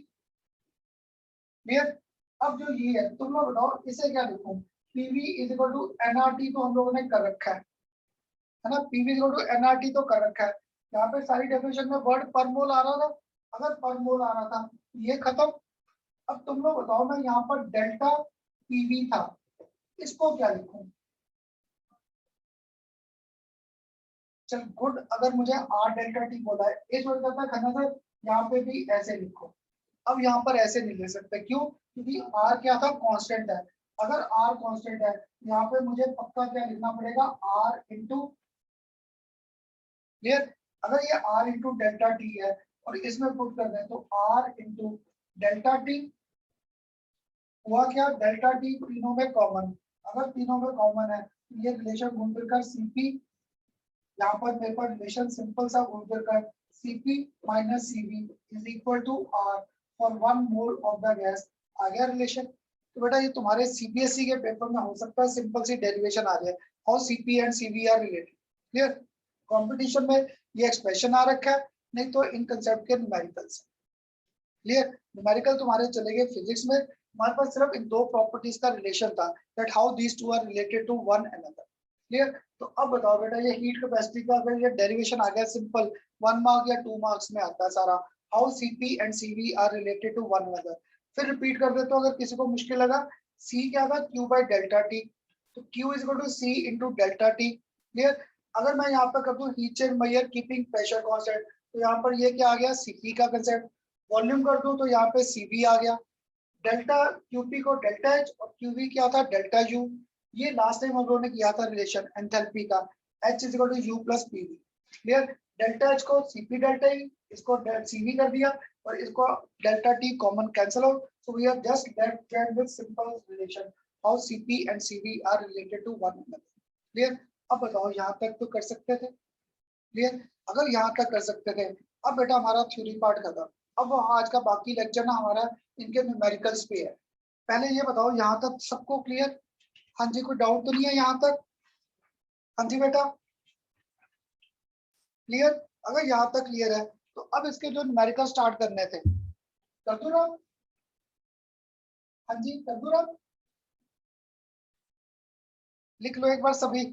Clear. अब जो ये है तुम लोग बताओ इसे क्या लिखूं, PV is equal to NRT तो हम लोगों ने कर रखा है ना, PV is equal to NRT तो कर रखा है। यहाँ पे सारी डेफिनेशन में वर्ड पर मोल आ रहा था, अगर पर मोल आ रहा था ये खत्म। अब तुम लोग बताओ मैं यहाँ पर डेल्टा पीवी था, इसको क्या लिखूं। चल गुड, अगर मुझे आर डेल्टा टी बोला है इस वर्ड करता खन्ना सर, यहाँ पे भी ऐसे लिखो। अब यहाँ पर ऐसे नहीं ले सकते, क्यों, क्योंकि आर क्या था, कांस्टेंट है। अगर आर कांस्टेंट है यहाँ पे मुझे पक्का क्या लिखना पड़ेगा, आर इंटू। क्लियर। अगर ये आर इंटू डेल्टा टी है और इसमें पुट कर दें तो आर इंटू डेल्टा टी, हुआ क्या, डेल्टा टी तीनों में कॉमन। अगर तीनों में कॉमन है तो ये रिलेशन घूम फिर कर सीपी, यहाँ पर मेरे पास रिलेशन सिंपल सा घूम फिर कर CP minus CV is equal to R for 1 mole of the gas, आ गया रिलेशन। तो बेटा ये तुम्हारे सीबीएसई के पेपर में हो सकता है सिंपल सी डेरिवेशन आ जाए, how CP and CV are related. Clear. Competition में ये एक्सप्रेशन आ रखा है, नहीं तो इन कंसेप्ट के न्यूमेरिकल्स। क्लियर। न्यूमेरिकल तुम्हारे चले गए फिजिक्स में, हमारे पास सिर्फ इन दो प्रॉपर्टीज का रिलेशन था, that how these two are related to one another. Clear. तो अब बताओ बेटा ये हीट कैपेसिटी का अगर ये डेरिवेशन आ गया सिंपल 1 मार्क या 2 मार्क्स में आता है सारा, how CP and CV are related to one another. फिर रिपीट कर देते हो अगर किसी को मुश्किल लगा, सी क्या था, क्यू बाय डेल्टा टी, तो Q is equal to C into delta T. Clear. अगर मैं यहाँ पर कर दूं heat change measure keeping pressure constant, तो यहाँ पर ये क्या आ गया, सीपी का कंसेप्ट। वॉल्यूम कर दूं तो यहाँ पे सीबी आ गया, डेल्टा क्यूपी को डेल्टा एच और क्यूवी क्या था, डेल्टा यू। ये लास्ट टाइम हम लोगों ने किया था रिलेशन एंथैल्पी का, H is equal to U plus PV. Clear. Delta H को सीपी डेल्टा ई, इसको सीवी कर दिया और इसको delta T common cancel out, so we are just left with simple relation how CP and CV are related to one another. Clear. अब बताओ यहाँ तक तो कर सकते थे। क्लियर। अगर यहाँ तक कर सकते थे, अब बेटा हमारा थ्योरी पार्ट खत्म। अब आज का बाकी लेक्चर ना हमारा इनके न्यूमेरिकल्स पे है। पहले ये बताओ यहाँ तक सबको क्लियर, हाँ जी कोई डाउट तो नहीं है यहाँ तक, हाँ जी बेटा क्लियर। अगर यहाँ तक क्लियर है तो अब इसके जो न्यूमेरिकल स्टार्ट करने थे कर दो ना, हाँ जी कर दो ना, लिख लो एक बार सभी।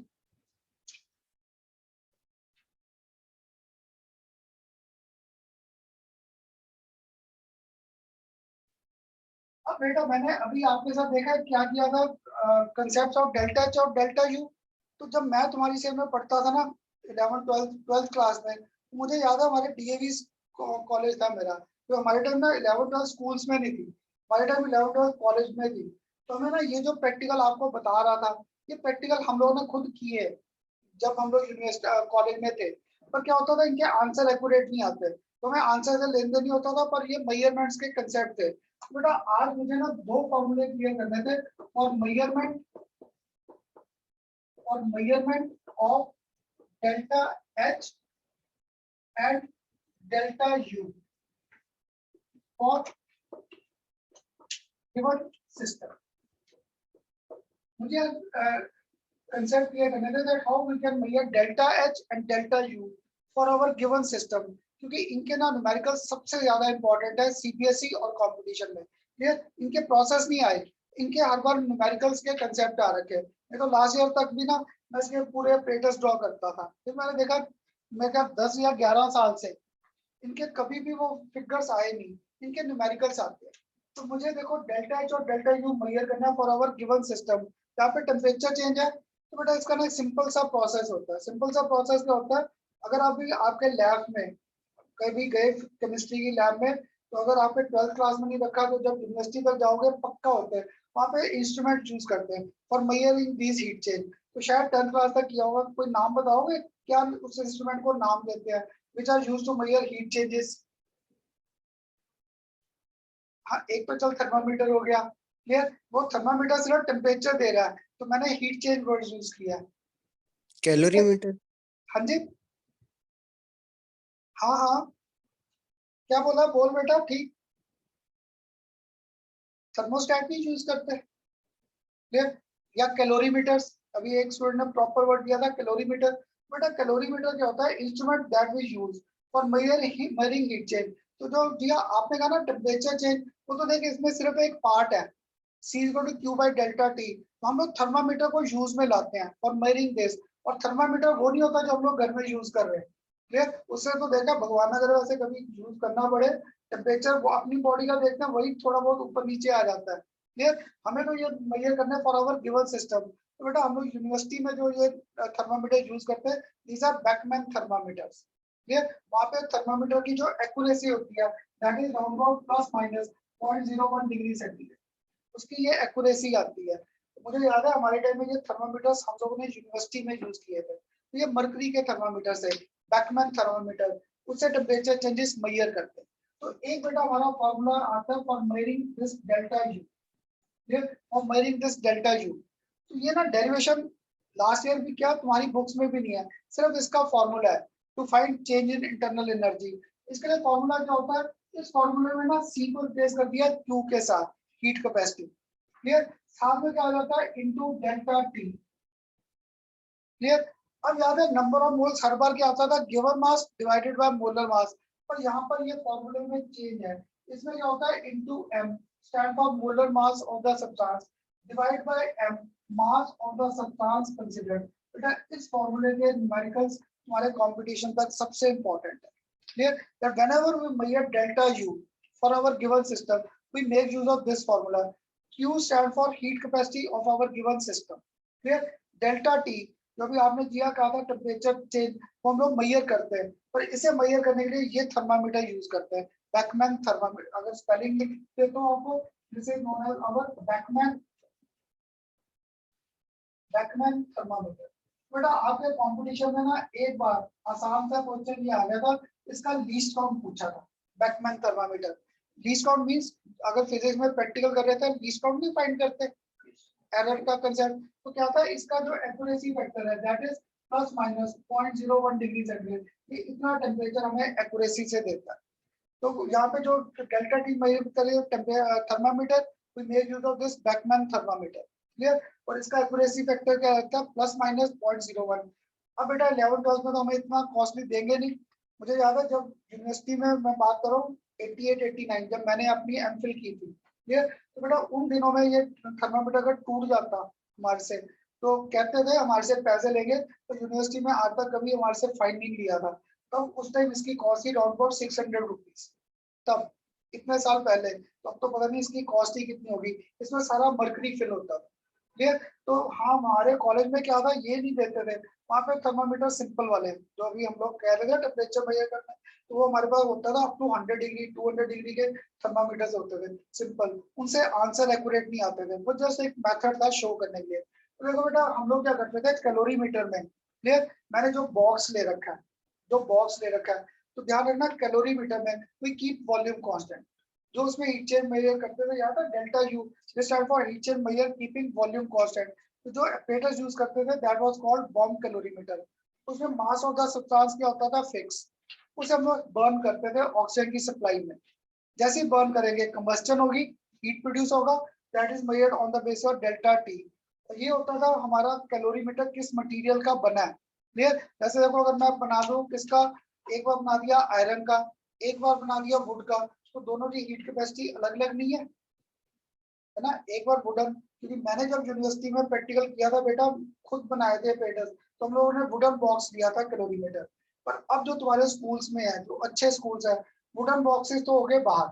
अब बेटा मैंने अभी आपके साथ देखा है क्या किया था, कंसेप्ट ऑफ डेल्टा एच और डेल्टा यू। तो जब मैं तुम्हारी सेम में पढ़ता था ना 11 12 क्लास में, तो मुझे याद है हमारे डीएवी कॉलेज था मेरा, तो हमारे टाइम ना 11 12 स्कूल्स में नहीं थी, हमारे टाइम 11 12 कॉलेज में थी। तो हमें ना ये जो प्रैक्टिकल आपको बता रहा था, ये प्रैक्टिकल हम लोगों ने खुद किए जब हम लोग यूनिवर्सिटी कॉलेज में थे। पर क्या होता था इनके आंसर एक्यूरेट नहीं आते, तो हमें आंसर से लेन देन नहीं होता था, पर ये मेजरमेंट्स के कंसेप्ट थे। बेटा आज मुझे ना दो फॉर्मूले क्लियर करने थे, और measurement of delta H and delta U for given system. मुझे कंसेप्ट क्लियर करने थे that how we can measure delta H and delta U for our given system, क्योंकि इनके ना न्यूमेरिकल सबसे ज्यादा इंपॉर्टेंट है सीबीएसई और कंपटीशन में। क्लियर। इनके प्रोसेस नहीं आए, इनके हर बार न्यूमेरिकल्स के कंसेप्ट आ रखे। मैं तो लास्ट ईयर तक भी ना मैं इसके पूरे पेटर्स ड्रॉ करता था, फिर मैंने देखा मैं क्या 10 या 11 साल से इनके कभी भी वो फिगर्स आए नहीं, इनके न्यूमेरिकल्स आते हैं। तो मुझे देखो डेल्टा एच और डेल्टा यू मेजर करना है फॉर आवर गिवन सिस्टम। यहाँ पे टेम्परेचर चेंज है, तो बेटा इसका ना एक सिंपल सा प्रोसेस होता है। सिंपल सा प्रोसेस क्या होता है, अगर आप भी आपके लैब में कभी गए केमिस्ट्री की लैब में, तो अगर आपने 12th क्लास में नहीं रखा तो जब यूनिवर्सिटी तक जाओगे पक्का होता है वहाँ पे इंस्ट्रूमेंट यूज करते हैं for measuring this heat change. तो शायद 10th क्लास तक किया होगा, कोई नाम बताओगे क्या उस इंस्ट्रूमेंट को नाम देते हैं which are used to measure heat changes? हाँ, एक तो चल थर्मामीटर हो गया, क्लियर। वो थर्मामीटर सिर्फ टेम्परेचर दे रहा है, तो मैंने हीट चेंज वर्ड यूज किया। कैलोरीमीटर। हाँ जी, हाँ हाँ, क्या बोला, बोल बेटा, ठीक। थर्मोस्टेट भी यूज करते हैं, क्लियर। या कैलोरीमीटर्स, अभी एक स्टूडेंट ने प्रॉपर वर्ड दिया था कैलोरीमीटर। बेटा कैलोरीमीटर क्या होता है? Instrument that we use for measuring heat change. तो जो दिया आपने कहा ना टेम्परेचर चेंज, वो तो देखिए इसमें सिर्फ एक पार्ट है, C is equal to Q by delta T। तो हम लोग थर्मामीटर को यूज में लाते हैं और मेजरिंग दिस। और थर्मामीटर वो नहीं होता जो हम लोग घर में यूज कर रहे हैं, क्लियर। उससे तो देखा भगवान अगर वैसे कभी यूज करना पड़े, टेम्परेचर वो अपनी बॉडी का देखते हैं, वही थोड़ा बहुत ऊपर नीचे आ जाता है, क्लियर। हमें तो ये मेजर करना है फॉर आवर गिवन सिस्टम। तो बेटा हम लोग यूनिवर्सिटी में जो ये थर्मामीटर यूज करते हैं, these are Beckmann thermometers, clear. वहाँ पे थर्मामीटर की जो एक्यूरेसी होती है that is round about plus minus 0.01 degree centigrade, उसकी ये एक्यूरेसी आती है। तो मुझे याद है हमारे टाइम में ये थर्मामीटर्स हम लोगों ने यूनिवर्सिटी में यूज किए थे। तो ये मरकरी के थर्मामीटर है, बैकमैन थर्मामीटर, उससे टेम्परेचर चेंजेस मेजर करते हैं। तो एक बेटा हमारा फॉर्मूला आता है for measuring this delta U, for measuring this delta U. तो ये ना डेरिवेशन लास्ट ईयर भी क्या तुम्हारी बुक्स में भी नहीं है, सिर्फ इसका फॉर्मूला है to find change in internal energy. इसके लिए फॉर्मूला क्या होता है? इस फॉर्मूले में ना सी को रिप्लेस कर दिया क्यू के साथ, हीट कैपेसिटी, क्लियर। साथ में क्या हो जाता है? Into delta T, clear. अब याद है नंबर ऑफ मोल्स हर बार क्या आता था? Given mass divided by molar mass. पर यहाँ पर ये फॉर्मूले में चेंज है, इसमें क्या होता है? Into M stand for molar mass of the substance divide by M mass of the substance considered. बेटा इस फॉर्मूले के न्यूमेरिकल्स तुम्हारे कंपटीशन तक सबसे इंपॉर्टेंट है, clear. That whenever we measure delta U for our given system we make use of this formula. Q stand for heat capacity of our given system, clear। Delta T जो भी आपने दिया कहा था टेम्परेचर चेंज, वो हम लोग मेजर करते हैं, पर इसे मेजर करने के लिए ये थर्मामीटर यूज करते हैं, बैकमैन थर्मामीटर। अगर स्पेलिंग लिख देता हूँ आपको, this is known as our Beckmann thermometer. बेटा आपके कंपटीशन में ना एक बार आसान सा क्वेश्चन ये आ गया था, इसका लीस्ट काउंट पूछा था, Beckmann thermometer. Least count means अगर फिजिक्स में प्रैक्टिकल कर रहे थे लीस्ट काउंट नहीं फाइंड करते, एरर का कंसेप्ट। तो क्या था इसका जो एक्यूरेसी फैक्टर है that is plus minus 0.01 degree centigrade, ये इतना टेम्परेचर हमें एक्यूरेसी से देता है। तो यहाँ पे जो डेल्टा टी मेजर करे thermometer, we make use of this Beckmann thermometer, clear. और इसका एक्यूरेसी फैक्टर क्या रहता है? Plus minus 0.01। अब बेटा 11th 12th में तो हमें इतना कॉस्टली देंगे नहीं। मुझे याद है जब यूनिवर्सिटी में मैं बात कर रहा हूँ 88 89 जब मैंने अपनी एमफिल की थी, क्लियर। तो बेटा उन दिनों में ये थर्मामीटर अगर टूट जाता हमारे से, तो कहते थे हमारे से पैसे लेंगे, तो यूनिवर्सिटी में आज तक कभी हमारे से फाइन नहीं लिया था। तब उस टाइम इसकी cost he around about 600 rupees, तब इतने साल पहले। तो अब तो पता नहीं इसकी कॉस्ट ही कितनी होगी, इसमें सारा मर्करी फिल होता था, क्लियर। तो हाँ हमारे कॉलेज में क्या था ये नहीं देते थे, वहाँ पे थर्मामीटर सिंपल वाले जो अभी हम लोग कह रहे थे टेम्परेचर मेजर करना, तो वो हमारे पास होता था अप टू 100 डिग्री 200 डिग्री के थर्मामीटर्स होते थे सिंपल, उनसे आंसर एक्यूरेट नहीं आते थे, वो जस्ट एक मेथड था शो करने के लिए। तो देखो बेटा हम लोग क्या करते थे कैलोरीमीटर में, क्लियर। मैंने जो बॉक्स ले रखा है, जो बॉक्स ले रखा है, तो ध्यान रखना कैलोरीमीटर में वी कीप वॉल्यूम कांस्टेंट। जो उसमें हीट चेंज मेजर करते थे याद है delta U, this stand for heat change measure keeping volume constant. तो जो एपरेटस यूज करते थे that was called bomb calorimeter. उसमें मास ऑफ द सब्सटेंस क्या होता था? फिक्स। उसे हम लोग बर्न करते थे ऑक्सीजन की सप्लाई में। जैसे ही बर्न करेंगे कंबस्टन होगी, हीट प्रोड्यूस होगा, that is measured on the basis of delta T. तो ये होता था हमारा कैलोरीमीटर किस मटेरियल का बना है, क्लियर। जैसे देखो अगर मैं बना दूं किसका, एक बार बना दिया आयरन का, एक बार बना दिया वुड का, तो दोनों की हीट कैपेसिटी अलग अलग नहीं है ना। एक बार वुडन, क्योंकि मैंने जब यूनिवर्सिटी में प्रैक्टिकल किया था बेटा, खुद बनाए थे पेटर्स, तो हम लोगों ने वुडन बॉक्स लिया था कैलोरीमीटर। पर अब जो तुम्हारे स्कूल्स में है, जो अच्छे स्कूल्स है, वुडन बॉक्सेस तो हो गए बाहर,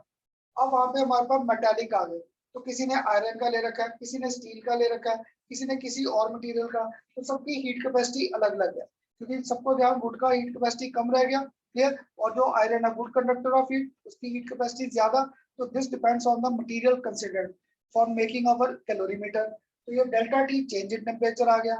अब वहां पे हमारे पास मेटालिक आ गए। तो किसी ने आयरन का ले रखा है, किसी ने स्टील का ले रखा है, किसी ने किसी और मटेरियल का, तो सबकी हीट कैपेसिटी अलग अलग है, क्योंकि सबको ध्यान वुड का हीट कैपेसिटी कम रह गया, क्लियर। और जो आयरन है गुड कंडक्टर ऑफ हीट, उसकी हीट कैपेसिटी ज्यादा। तो this depends on the material considered. For making our calorimeter. तो ये delta T change in temperature आ गया,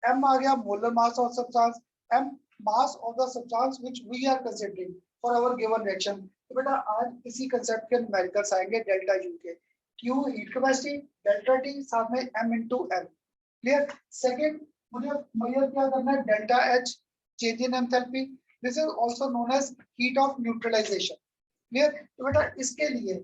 एम आ गया molar mass of substance, M mass of the substance which we are considering for our given reaction. तो बेटा आज इसी कंसेप्ट के न्यूमेरिकल्स आएंगे डेल्टा यू के। Q heat capacity, delta T साथ में M into M. Clear. Second मुझे मेजर क्या करना है, delta H change in enthalpy, this is also known as heat of neutralization. Clear. तो बेटा इसके लिए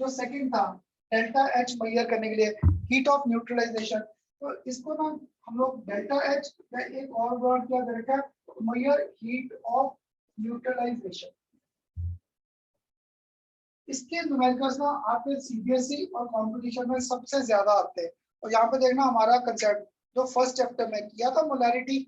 जो सेकंड था डेल्टा एच मेजर करने के लिए हीट ऑफ न्यूट्रलाइजेशन, तो इसको ना हम लोग डेल्टा एच या एक और वर्ड क्या करेंगे, मेजर हीट ऑफ न्यूट्रलाइजेशन। इसके न्यूमेरिकल्स ना आपके सीबीएसई और कंपटीशन में सबसे ज्यादा आते हैं। और यहाँ पे देखना हमारा कंसेप्ट जो फर्स्ट चैप्टर में किया था मोलैरिटी,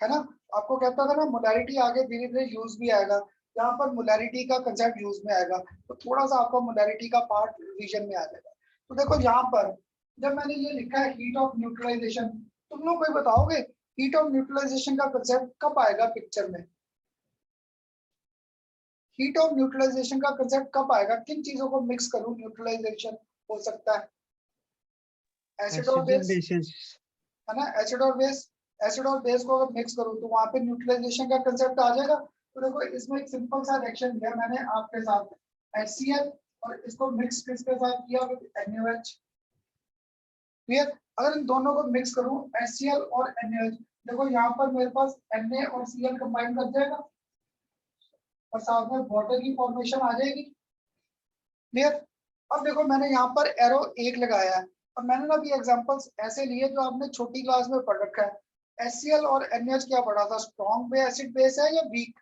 है ना, आपको कहता था ना मोलैरिटी आगे धीरे धीरे यूज भी आएगा, यहाँ पर मोलैरिटी का कंसेप्ट यूज में आएगा, तो थोड़ा सा आपका मोलैरिटी का पार्ट रिवीजन में आ जाएगा। तो देखो यहाँ पर जब मैंने ये लिखा है हीट ऑफ न्यूट्रलाइजेशन, तुम लोग कोई बताओगे हीट ऑफ न्यूट्रलाइजेशन का कंसेप्ट कब आएगा पिक्चर में? हीट ऑफ न्यूट्रलाइजेशन का कंसेप्ट कब आएगा? किन चीजों को मिक्स करूं न्यूट्रलाइजेशन हो सकता है? एसिड और बेस, है ना, एसिड और बेस। एसिड और बेस को अगर मिक्स करूं तो वहां पे न्यूट्रलाइजेशन का कंसेप्ट आ जाएगा। तो देखो इसमें एक सिंपल सा रिएक्शन लिया मैंने आपके साथ, HCl और इसको मिक्स किसके साथ किया, विद NaOH। क्लियर। अगर इन दोनों को मिक्स करूं HCl और NaOH, देखो यहाँ पर मेरे पास Na और Cl कंबाइन कर जाएगा और साथ में वाटर की फॉर्मेशन आ जाएगी। क्लियर। अब देखो मैंने यहाँ पर एरो 1 लगाया है और मैंने ना अभी एग्जांपल्स ऐसे लिए जो आपने छोटी क्लास में पढ़ रखा है। HCl और NaOH क्या पढ़ा था, स्ट्रॉन्ग एसिड बेस है या वीक?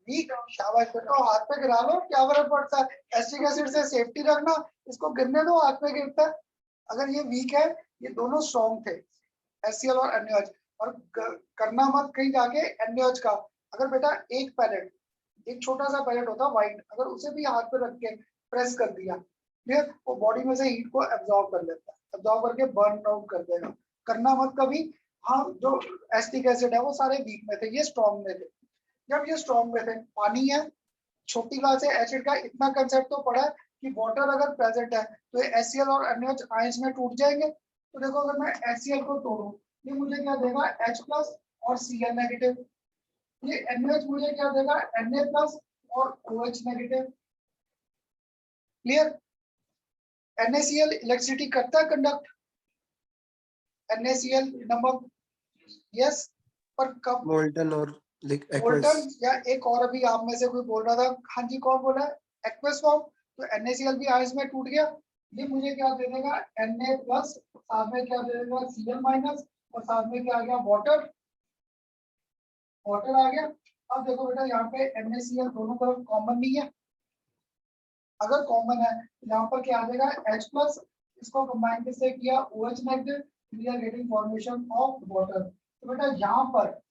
वीक। शाबाश बेटा, हाथ पे गिरा लो, क्या फर्क पड़ता है, एसिटिक एसिड से सेफ्टी रखना, इसको गिरने दो, हाथ पे गिरता है। अगर ये वीक है, ये दोनों स्ट्रॉन्ग थे HCl और NaOH, और करना मत कहीं जाके NaOH का। अगर बेटा एक पैलेट, एक छोटा सा पैलेट होता व्हाइट, अगर उसे भी हाथ पे रख के प्रेस कर दिया, फिर वो बॉडी में से हीट को एब्जॉर्ब कर लेता है, एब्जॉर्ब करके बर्न आउट कर देगा। करना मत कभी। हाँ, जो एसिटिक एसिड है वो सारे वीक में थे, ये स्ट्रॉन्ग में थे। जब ये स्ट्रॉन्ग में थे, पानी है, छोटी क्लास से एसिड का इतना कंसेप्ट तो पढ़ा है कि वाटर अगर प्रेजेंट है तो ये HCl और NaOH आयंस में टूट जाएंगे। तो देखो अगर मैं HCl को तोड़ूं, ये मुझे क्या देगा, H प्लस और Cl नेगेटिव। ये NaOH मुझे क्या देगा, Na प्लस और OH negative. Clear. NaCl electricity करता है कंडक्ट, NaCl नमक, यस, पर कब? मोल्टन और मोल्टन, एक्वस। या एक और अभी आप में से कोई बोल रहा था, हाँ जी कौन बोला है, एक्वस फॉर्म। तो NaCl भी आयंस में टूट गया, ये मुझे क्या दे देगा, Na प्लस, साथ में क्या दे देगा, Cl माइनस, और साथ में क्या आ गया, वाटर, वाटर आ गया। अब देखो बेटा यहाँ पे NaCl दोनों तरफ कॉमन नहीं है, अगर कॉमन है तो यहाँ पर क्या आ जाएगा, H प्लस, इसको कंबाइन किससे किया, OH negative, we are getting formation of water. तो बेटा यहाँ पर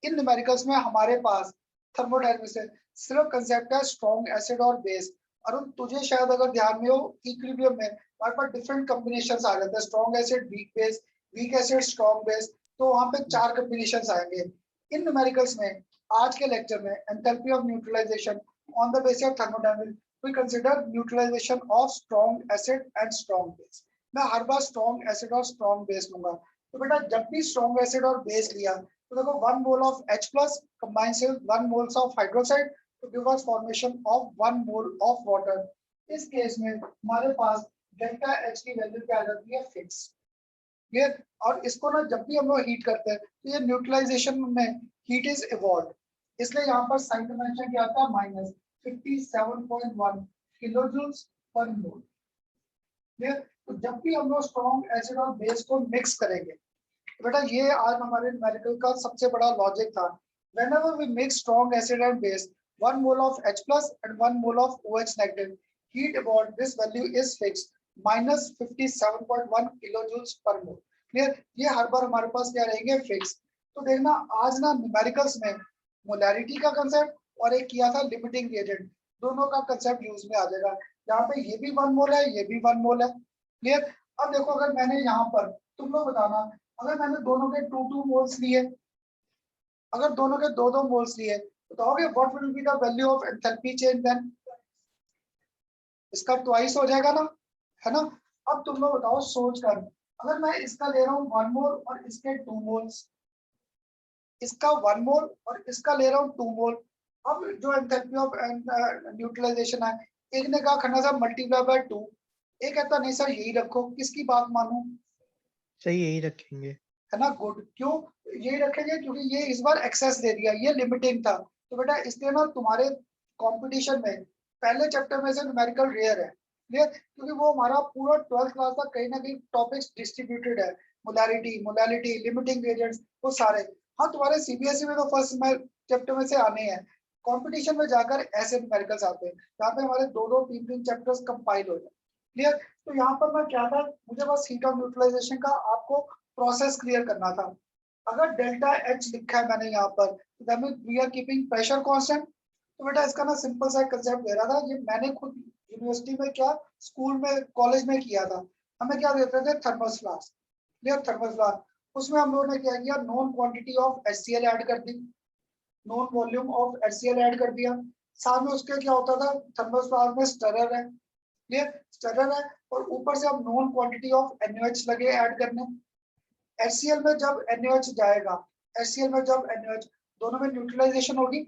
इन न्यूमेरिकल्स में हमारे पास थर्मोडायनामिक्स से सिर्फ कंसेप्ट है स्ट्रॉन्ग एसिड और बेस। अरुण तुझे शायद अगर ध्यान में हो, इक्विलिब्रियम में हमारे पास डिफरेंट कॉम्बिनेशंस आ जाते हैं, strong acid weak base, weak acid strong base, तो वहां पे 4 कॉम्बिनेशंस आएंगे। इन न्यूमेरिकल्स में आज के लेक्चर में enthalpy of neutralization on the basis of thermodynamics we consider neutralization of strong acid and strong base। मैं हर बार strong acid और strong base लूंगा। तो बेटा जब भी strong acid और base लिया तो देखो 1 mole of H plus combines with 1 moles of hydroxide to give us formation of 1 mole of water। इस केस में हमारे पास डेल्टा H की वैल्यू क्या आ जाती है, फिक्स। क्लियर। और इसको ना जब भी हम लोग हीट करते हैं तो ये न्यूट्रलाइजेशन में हीट इज इवॉल्व, इसलिए यहाँ पर साइन कन्वेंशन क्या आता है, माइनस 57.1 किलोजूल्स पर मोल। तो जब भी हम लोग स्ट्रॉन्ग एसिड और बेस को मिक्स करेंगे, तो बेटा ये आज हमारे न्यूमेरिकल का सबसे बड़ा लॉजिक था। whenever we mix strong acid and base, 1 mole of H plus and 1 mole of OH negative, heat evolved, this value is fixed, minus 57.1 kilojoules per mole। Clear. ये हर बार हमारे पास क्या रहेंगे, फिक्स। तो देखना आज ना न्यूमेरिकल्स में मोलैरिटी का कंसेप्ट और एक किया था लिमिटिंग रिएजेंट, दोनों का कंसेप्ट यूज में आ जाएगा। यहाँ पे ये भी 1 मोल है, ये भी 1 मोल है। क्लियर। अब देखो अगर मैंने यहाँ पर, तुम लोग बताना, अगर मैंने दोनों के 2 मोल्स लिए, अगर दोनों के 2 मोल्स लिए, बताओगे what will be the value of enthalpy change then? इसका ट्वाइस हो जाएगा ना, है ना। अब तुम लोग बताओ सोच कर, अगर मैं इसका ले रहा हूँ 1 मोल और इसके 2 मोल्स, इसका 1 मोल और इसका ले रहा हूँ 2 मोल, अब जो एंथैल्पी ऑफ न्यूट्रलाइजेशन है, एक ने कहा खन्ना साहब मल्टीप्लाई बाय 2, एक कहता नहीं सर यही रखो, किसकी बात मानूं? सही यही रखेंगे। है ना, गुड। क्यों यही रखेंगे? क्योंकि ये इस बार एक्सेस दे दिया, ये लिमिटिंग था। तो बेटा इसलिए ना तुम्हारे कंपटीशन में पहले चैप्टर में से न्यूमेरिकल रेयर है, क्लियर, क्योंकि वो हमारा पूरा 12th क्लास तक कहीं ना कहीं टॉपिक्स डिस्ट्रीब्यूटेड है, मोलारिटी मोलालिटी लिमिटिंग एजेंट्स वो सारे। हाँ तुम्हारे सीबीएसई में तो फर्स्ट चैप्टर में से आने हैं, कंपटीशन में जाकर ऐसे न्यूमेरिकल्स आते हैं जहाँ पे हमारे दो दो तीन तीन चैप्टर्स कंपाइल हो जाए, क्लियर। तो यहाँ पर मैं क्या था, मुझे बस हीट ऑफ न्यूट्रलाइजेशन का आपको प्रोसेस क्लियर करना था। अगर डेल्टा एच लिखा है मैंने यहाँ पर, that means we are keeping pressure constant. तो बेटा इसका ना सिंपल सा कंसेप्ट दे रहा था, ये मैंने खुद यूनिवर्सिटी में क्या, स्कूल में कॉलेज में किया था। हमें क्या देते थे, thermal flask, clear, thermal flask. उसमें हम लोगों ने क्या किया, known quantity of HCl add कर दी, known volume of HCl add कर दिया। साथ में उसके क्या होता था, थर्मल फ्लास्क में स्टरर है, क्लियर, स्टरर है, और ऊपर से हम नोन क्वांटिटी ऑफ NaOH लगे ऐड करने। HCl में जब NaOH जाएगा, HCl में जब NaOH दोनों में न्यूट्रलाइजेशन होगी,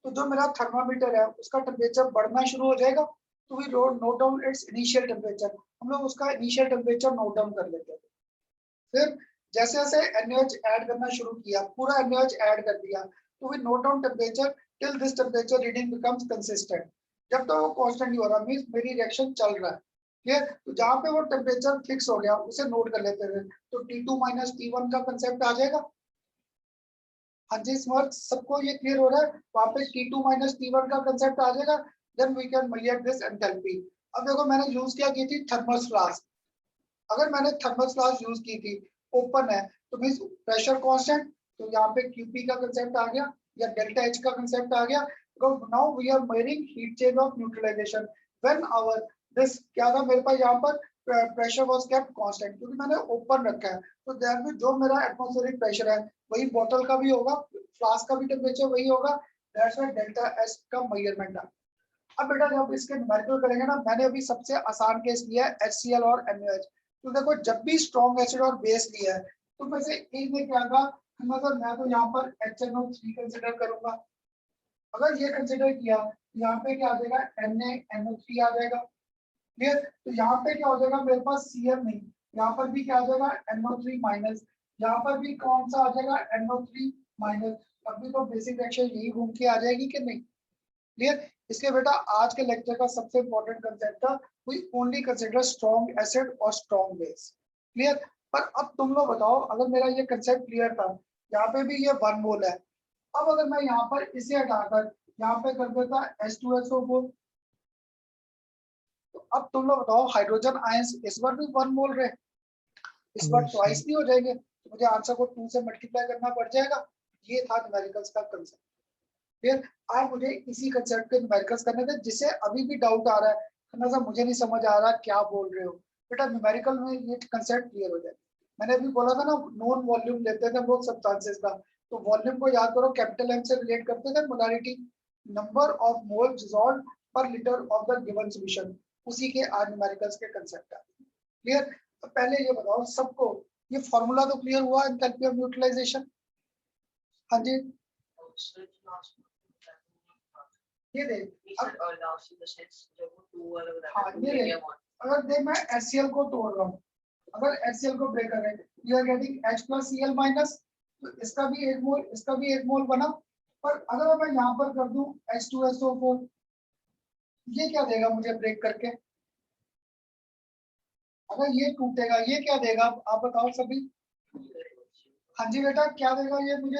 तो जो मेरा थर्मामीटर है उसका टेम्परेचर बढ़ना शुरू हो जाएगा। तो we note down its initial temperature, हम लोग उसका इनिशियल टेम्परेचर नोट डाउन कर लेते हैं। फिर जैसे जैसे NaOH ऐड करना शुरू किया, पूरा NaOH ऐड कर दिया, तो we note down temperature till this temperature reading becomes consistent. जब तक वो कांस्टेंट नहीं हो रहा, मींस मेरी रिएक्शन चल रहा है, क्लियर। तो जहां पे वो टेम्परेचर फिक्स हो गया उसे नोट कर लेते हैं, तो T2 माइनस T1 का कंसेप्ट आ जाएगा। हाँ जी स्मर्थ, सबको ये क्लियर हो रहा है? वहां पे T2 माइनस T1 का कंसेप्ट आ जाएगा, then we can measure this enthalpy. अब देखो मैंने यूज क्या की थी, थर्मल फ्लास्क। अगर मैंने थर्मल फ्लास्क यूज की थी, ओपन है, तो मींस प्रेशर कांस्टेंट, तो यहाँ पे QP का कंसेप्ट आ गया या डेल्टा H का कंसेप्ट आ गया, because now we are measuring heat change of neutralization when our this क्या था मेरे पास यहाँ पर, प्रेशर वाज केप्ट कांस्टेंट, क्योंकि मैंने ओपन रखा है। तो दैट मींस जो मेरा एटमॉस्फेरिक प्रेशर है वही बोतल का भी होगा, फ्लास्क का भी टेम्परेचर वही होगा, दैट्स व्हाई डेल्टा एच का मेजरमेंट है। अब बेटा जब इसके न्यूमेरिकल करेंगे ना, मैंने अभी सबसे आसान केस लिया है HCl और NaOH। तो देखो जब भी स्ट्रॉन्ग एसिड और बेस लिया है, तो मैं से एक में क्या होगा, मतलब मैं तो यहाँ पर HNO3 कंसिडर करूंगा। अगर ये कंसिडर किया, यहाँ पे क्या आ जाएगा, NaNO3 आ जाएगा, क्लियर। तो यहाँ पे क्या हो जाएगा, मेरे पास Cl नहीं, यहाँ पर भी क्या आ जाएगा, NO3 माइनस, यहाँ पर भी कौन सा आ जाएगा, NO3 माइनस। अभी तो बेसिक रिएक्शन यही घूम के आ जाएगी कि नहीं, क्लियर। इसलिए बेटा आज के लेक्चर का सबसे इंपॉर्टेंट कंसेप्ट था, we only consider strong acid और स्ट्रॉन्ग बेस, क्लियर। पर अब तुम लोग बताओ, अगर मेरा ये कंसेप्ट क्लियर था, यहाँ पे भी ये 1 मोल है, अब अगर मैं यहाँ पर इसे हटाकर यहाँ पे कर देता H2SO4, तो अब तुम लोग बताओ हाइड्रोजन आयंस इस बार भी 1 मोल रहे, इस बार ट्वाइस नहीं हो जाएंगे, तो मुझे आंसर को 2 से मल्टीप्लाई करना पड़ जाएगा। ये था न्यूमेरिकल्स का कंसेप्ट। फिर आप मुझे इसी कंसेप्ट के न्यूमेरिकल्स करने थे, जिससे अभी भी डाउट आ रहा है खन्ना साहब मुझे नहीं समझ आ रहा क्या बोल रहे हो, बेटा न्यूमेरिकल में ये कंसेप्ट क्लियर हो जाए। मैंने अभी बोला था ना, नॉन वॉल्यूम लेते थे हम लोग सब्सटेंसेस का, तो वॉल्यूम को याद करो, कैपिटल M से रिलेट करते थे molarity, number of moles dissolved per litre of the given solution, उसी के आज न्यूमेरिकल्स के कंसेप्ट है, क्लियर। तो पहले ये बताओ सबको, ये फॉर्मूला तो क्लियर हुआ एंथैल्पी ऑफ न्यूट्रलाइजेशन? हाँ जी, ये देख हाँ ये देख, अगर देख मैं HCl को तोड़ रहा हूँ, अगर HCl को ब्रेक कर रहे हैं, you are getting H plus Cl minus, तो इसका भी 1 मोल, इसका भी 1 मोल बना। पर अगर मैं यहाँ पर कर दूं H2SO4, ये क्या देगा मुझे ब्रेक करके, अगर ये टूटेगा ये क्या देगा, आप बताओ सभी। हाँ जी बेटा क्या देगा ये मुझे,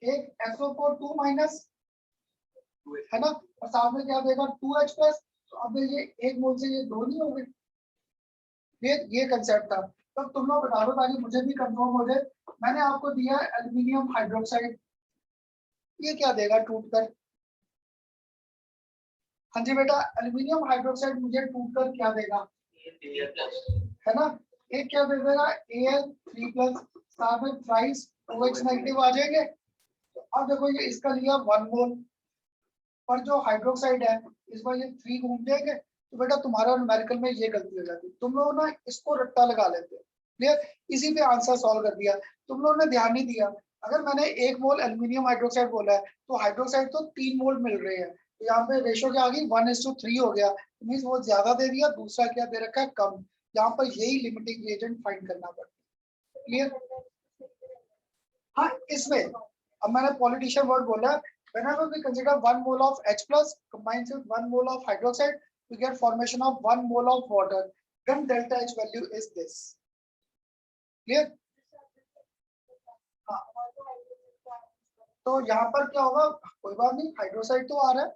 एक SO4 2 माइनस, है ना, और साथ में क्या देगा 2H प्लस। तो अब ये 1 मोल से ये 2 नहीं हो गए, ये कंसेप्ट था। तब तुम लोग बता दो ताकि मुझे भी कंफर्म हो जाए। मैंने आपको दिया एल्यूमिनियम हाइड्रोक्साइड, ये क्या देगा टूटकर? हाँ जी बेटा, एल्यूमिनियम हाइड्रोक्साइड मुझे टूटकर क्या देगा, है ना, एक क्या दे देगा Al3+, साथ में थ्राइस OH नेगेटिव आ जाएंगे। तो अब देखो ये इसका लिया 1 मोल, पर जो हाइड्रोक्साइड है इस बार ये 3 घूम जाएंगे, तो बेटा तुम्हारा न्यूमेरिकल में ये गलती हो जाती, तुम लोग ना इसको रट्टा लगा लेते हो। क्लियर, इसी पे आंसर सॉल्व कर दिया, तुम लोगों ने ध्यान नहीं दिया। अगर मैंने 1 मोल एल्यूमिनियम हाइड्रोक्साइड बोला है तो हाइड्रोक्साइड तो 3 मोल मिल रहे हैं, तो यहाँ पे रेशो क्या आ गई 1:3 हो गया, मीन्स वो ज्यादा दे दिया, दूसरा क्या दे रखा है कम। यहाँ पर यही लिमिटिंग रिएजेंट फाइंड करना पड़ता है। क्लियर, हाँ इसमें अब मैंने पॉलिटिशियन वर्ड बोला, whenever we consider 1 mole of H plus combines with 1 mole of hydroxide, we get formation of 1 mole of water, then delta H value is this. Clear? हाँ, तो यहाँ पर क्या होगा, कोई बात नहीं, हाइड्रोक्साइड तो आ रहा है,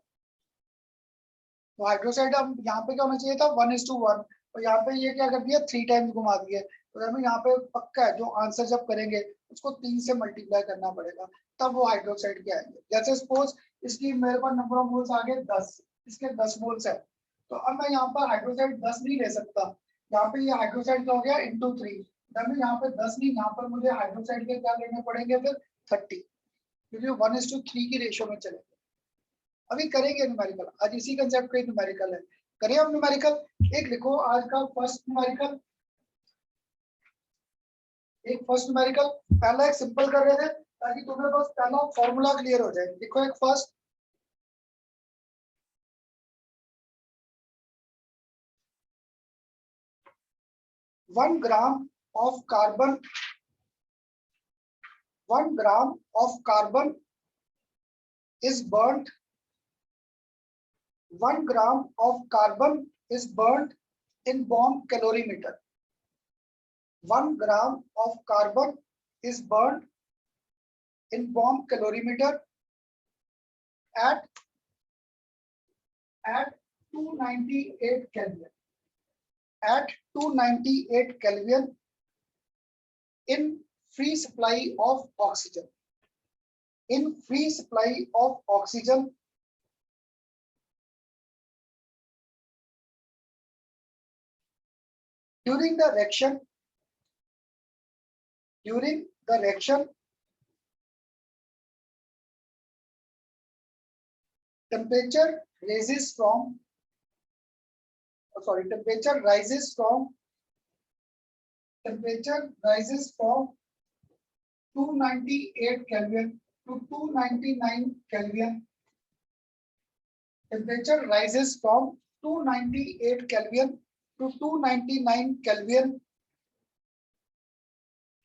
तो हाइड्रोक्साइड अब यहाँ पे क्या होना चाहिए था 1:1, और यहाँ पे ये क्या कर दिया 3 टाइम्स घुमा दिया, तो हमें यहाँ पे पक्का है जो आंसर जब करेंगे उसको 3 से मल्टीप्लाई करना पड़ेगा, तब वो हाइड्रोक्साइड के आएंगे। जैसे सपोज इसकी मेरे पास नंबर ऑफ मोल्स आ गए 10, इसके 10 मोल्स है, तो अब मैं यहाँ पर हाइड्रोक्साइड 10 नहीं ले सकता, यहाँ पे ये हाइड्रोक्साइड क्या हो गया ×3, मैं यहाँ पे 10 नहीं, यहाँ पर मुझे हाइड्रोक्साइड के क्या लेने पड़ेंगे फिर 30, क्योंकि 1:3 की रेशियो में चलेंगे। अभी करेंगे न्यूमेरिकल, आज इसी कंसेप्ट का न्यूमेरिकल है, करें हम न्यूमेरिकल। एक लिखो आज का फर्स्ट न्यूमेरिकल, एक फर्स्ट न्यूमेरिकल, पहला एक सिंपल कर रहे थे ताकि तुम्हें बस पहला फॉर्मूला क्लियर हो जाए। देखो एक first, one gram of carbon, 1 gram of carbon is burnt, 1 gram of carbon is burnt in bomb calorimeter. 1 gram of carbon is burnt in bomb calorimeter at 298 Kelvin. At 298 Kelvin in free supply of oxygen. In free supply of oxygen, during the reaction, temperature rises from 298 Kelvin to 299 Kelvin. Temperature rises from 298 Kelvin to 299 Kelvin.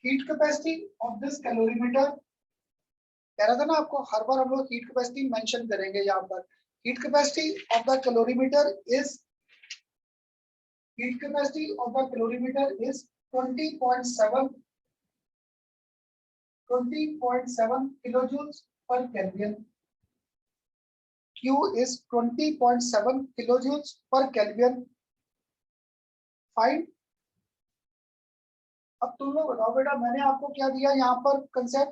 Heat capacity of this calorimeter, कह रहा था ना आपको, हर बार हम लोग हीट कैपेसिटी मेंशन करेंगे यहाँ पर। Heat capacity of the calorimeter is 20.7 kilojoules per Kelvin. Q is 20.7 kilojoules per Kelvin. Fine. अब तुम लोग बताओ बेटा, मैंने आपको क्या दिया यहाँ पर कंसेप्ट?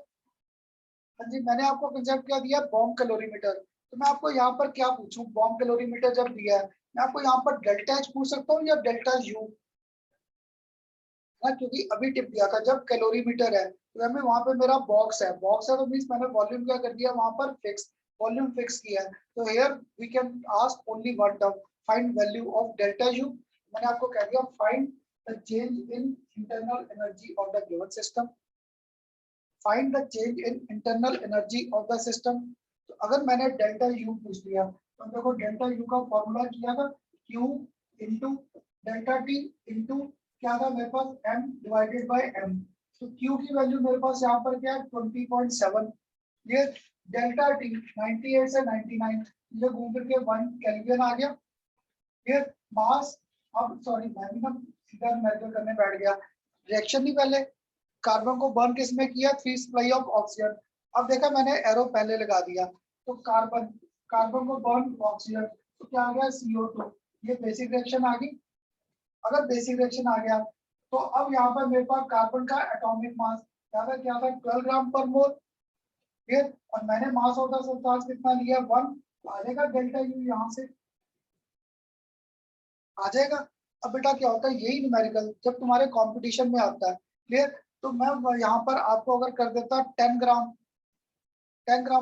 हाँ जी, मैंने आपको कंसेप्ट क्या दिया, बॉम्ब कैलोरीमीटर। तो मैं आपको यहाँ पर क्या पूछूं, बॉम्ब कैलोरीमीटर जब दिया है, मैं आपको यहाँ पर डेल्टा एच पूछ सकता हूँ या डेल्टा यू, ना, क्योंकि अभी टिप दिया था जब कैलोरीमीटर है तो हमें वहां पे मेरा बॉक्स है तो मींस मैंने वॉल्यूम क्या कर दिया वहां पर फिक्स, वॉल्यूम फिक्स किया है। तो here we can ask only one term, find value of delta U. मैंने आपको कह दिया find the change in internal energy of the given system, find the change in internal energy of the system. तो अगर मैंने डेल्टा यू पूछ लिया तो देखो डेल्टा यू का फॉर्मूला किया था Q into delta T into क्या था मेरे पास m डिवाइडेड बाय m। तो Q की वैल्यू मेरे पास यहाँ पर क्या है 20.7, ये डेल्टा टी 98 से 99, ये घूम फिर के 1 केल्विन आ गया। ये मास, अब सॉरी मैं भी ना सीधा मेजर करने बैठ गया, रिएक्शन नहीं, पहले कार्बन को बर्न किस में किया, फ्री सप्लाई ऑफ ऑक्सीजन। अब देखा मैंने एरो पहले लगा दिया, तो कार्बन को बर्न ऑक्सीजन, तो क्या आ गया CO2, ये बेसिक रिएक्शन आ गई। अगर बेसिक रिएक्शन आ गया तो अब यहाँ पर मेरे पास कार्बन का एटॉमिक मास क्या था 12 ग्राम पर मोल, ठीक, और मैंने मास ऑफ द सब्सटेंस कितना लिया 1, आ जाएगा डेल्टा यू यहाँ से आ जाएगा। अब बेटा क्या होता है, यही न्यूमेरिकल जब तुम्हारे कंपटीशन में आता है, क्लियर, तो मैं यहाँ पर आपको अगर कर देता 10 gram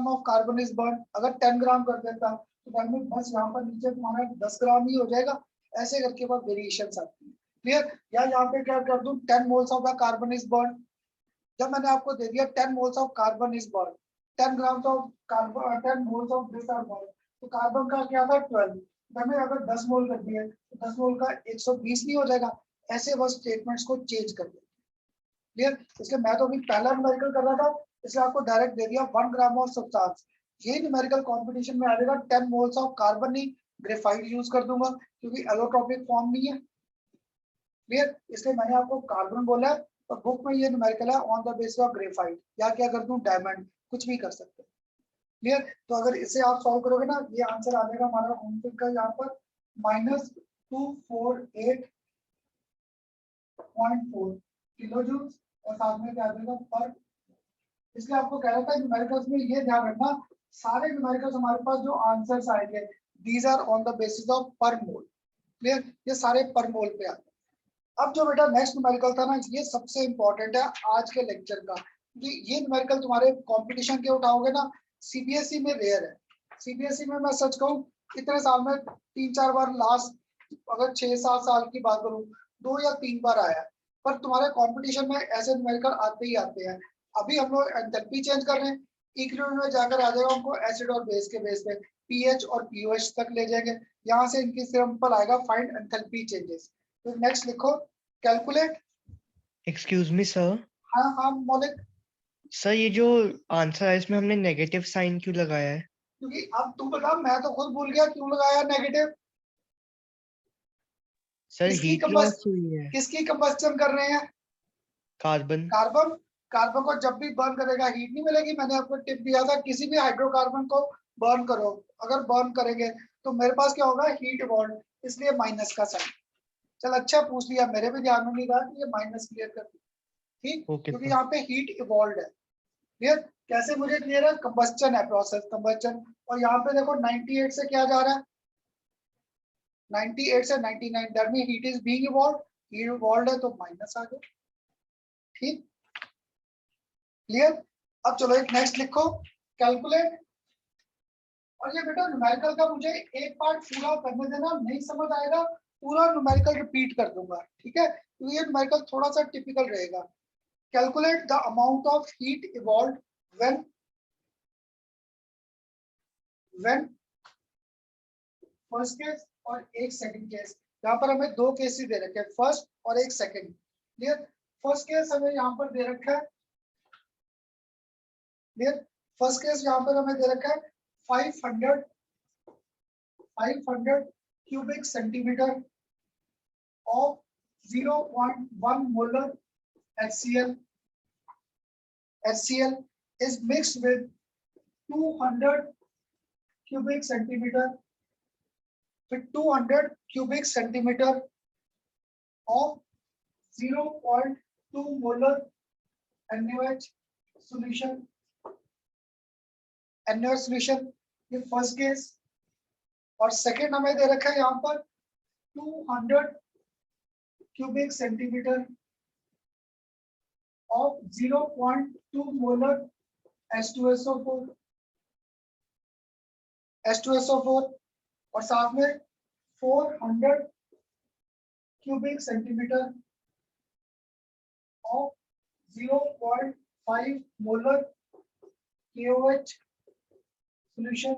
of carbon is burn, अगर 10 ग्राम कर देता तो बस यहाँ पर नीचे तुम्हारा 10 ग्राम ही हो जाएगा, ऐसे करके वो वेरिएशंस आती है। क्लियर? या यहाँ पे क्या कर दूं, 10 moles of the carbon is burn. जब मैंने आपको दे दिया 10 moles of carbon is burn, 10 grams of carbon, 10 moles of this are burn, तो कार्बन का क्या था 12, मैंने अगर 10 मोल कर दिए तो 10 मोल का 120 नहीं हो जाएगा? ऐसे वो स्टेटमेंट्स को चेंज कर देते। क्लियर? इसलिए मैं तो अभी पहला न्यूमेरिकल कर रहा था, इसलिए आपको डायरेक्ट दे दिया 1 ग्राम ऑफ सब्सटेंस। ये न्यूमेरिकल कंपटीशन में आ जाएगा 10 मोल्स ऑफ कार्बन, नहीं ग्रेफाइट यूज कर दूंगा क्योंकि एलोट्रोपिक फॉर्म नहीं है। क्लियर? इसलिए मैंने आपको कार्बन बोला है और बुक में ये न्यूमेरिकल है on the basis of graphite, या क्या कर दूं डायमंड, कुछ भी कर सकते हैं। क्लियर? तो अगर इसे आप सॉल्व करोगे ना, ये आंसर आ जाएगा हमारा ओलंपिक का यहाँ पर -248.4 किलो जूल्स, और साथ में क्या आ जाएगा पर। इसलिए आपको कह रहा था न्यूमेरिकल्स में ये ध्यान रखना, सारे न्यूमेरिकल्स हमारे पास जो आंसर्स आएंगे these are on the basis of per mole. Clear? ये सारे पर मोल पे आते हैं। अब जो बेटा नेक्स्ट न्यूमेरिकल था ना, ये सबसे इंपॉर्टेंट है आज के लेक्चर का, क्योंकि ये न्यूमेरिकल तुम्हारे कंपटीशन के उठाओगे ना, सीबीएसई में रेयर है। सीबीएसई में मैं सच कहूँ इतने साल में 3-4 बार, लास्ट अगर 6-7 साल की बात करूँ 2 या 3 बार आया, पर तुम्हारे कंपटीशन में ऐसे न्यूमेरिकल आते ही आते हैं। अभी हम लोग एंथैल्पी चेंज कर रहे हैं, इक्विलिब्रियम में जाकर आ जाएगा हमको एसिड और बेस के बेस पे पीएच और पीओएच तक ले जाएंगे। यहाँ से इनकी सिंपल आएगा फाइंड एंथैल्पी चेंजेस। तो नेक्स्ट लिखो कैलकुलेट। Excuse me sir. हाँ हाँ मौलिक, सर ये जो आंसर है इसमें हमने नेगेटिव साइन क्यों लगाया है? क्योंकि अब तू बता, मैं तो खुद भूल गया क्यों लगाया नेगेटिव। सर किसकी हीट कंबस, लॉस हुई है। किसकी कंबस्टन कर रहे हैं? कार्बन। कार्बन। कार्बन को जब भी बर्न करेगा हीट नहीं मिलेगी। मैंने आपको टिप दिया था किसी भी हाइड्रोकार्बन को बर्न करो, अगर बर्न करेंगे तो मेरे पास क्या होगा, हीट इवॉल्व, इसलिए माइनस का साइन। चल अच्छा पूछ लिया, मेरे भी ध्यान में नहीं रहा कि ये माइनस क्लियर कर दी। ठीक, ओके क्योंकि सर। यहाँ पे हीट इवॉल्व है। क्लियर? कैसे मुझे क्लियर है, कंबस्टन है, प्रोसेस कंबस्टन। और यहाँ पे देखो 98 से क्या जा रहा है, 98 से 99, that mean heat is being evolve, heat evolve है तो माइनस आ गया। ठीक, क्लियर? अब चलो एक नेक्स्ट लिखो कैलकुलेट। और ये बेटा न्यूमेरिकल का मुझे एक पार्ट पूरा करने देना, नहीं समझ आएगा पूरा न्यूमेरिकल रिपीट कर दूंगा, ठीक है? तो ये न्यूमेरिकल थोड़ा सा टिपिकल रहेगा। Calculate the amount of heat evolve when first case और एक सेकंड केस। यहाँ पर हमें 2 केसेस दे रखे हैं, फर्स्ट और एक सेकंड। क्लियर? फर्स्ट केस हमें यहाँ पर दे रखा है, क्लियर? फर्स्ट केस यहाँ पर हमें दे रखा है 500 cubic centimeter of 0.1 molar HCl. HCl is mixed with 200 cubic centimeter with 200 cubic centimeter of 0.2 molar NaOH solution. NaOH solution, ये फर्स्ट केस। और सेकेंड हमें दे रखा है यहाँ पर 200 cubic centimeter of 0.2 molar H2SO4, H2SO4, और साथ में 400 cubic centimeter of 0.5 molar KOH solution.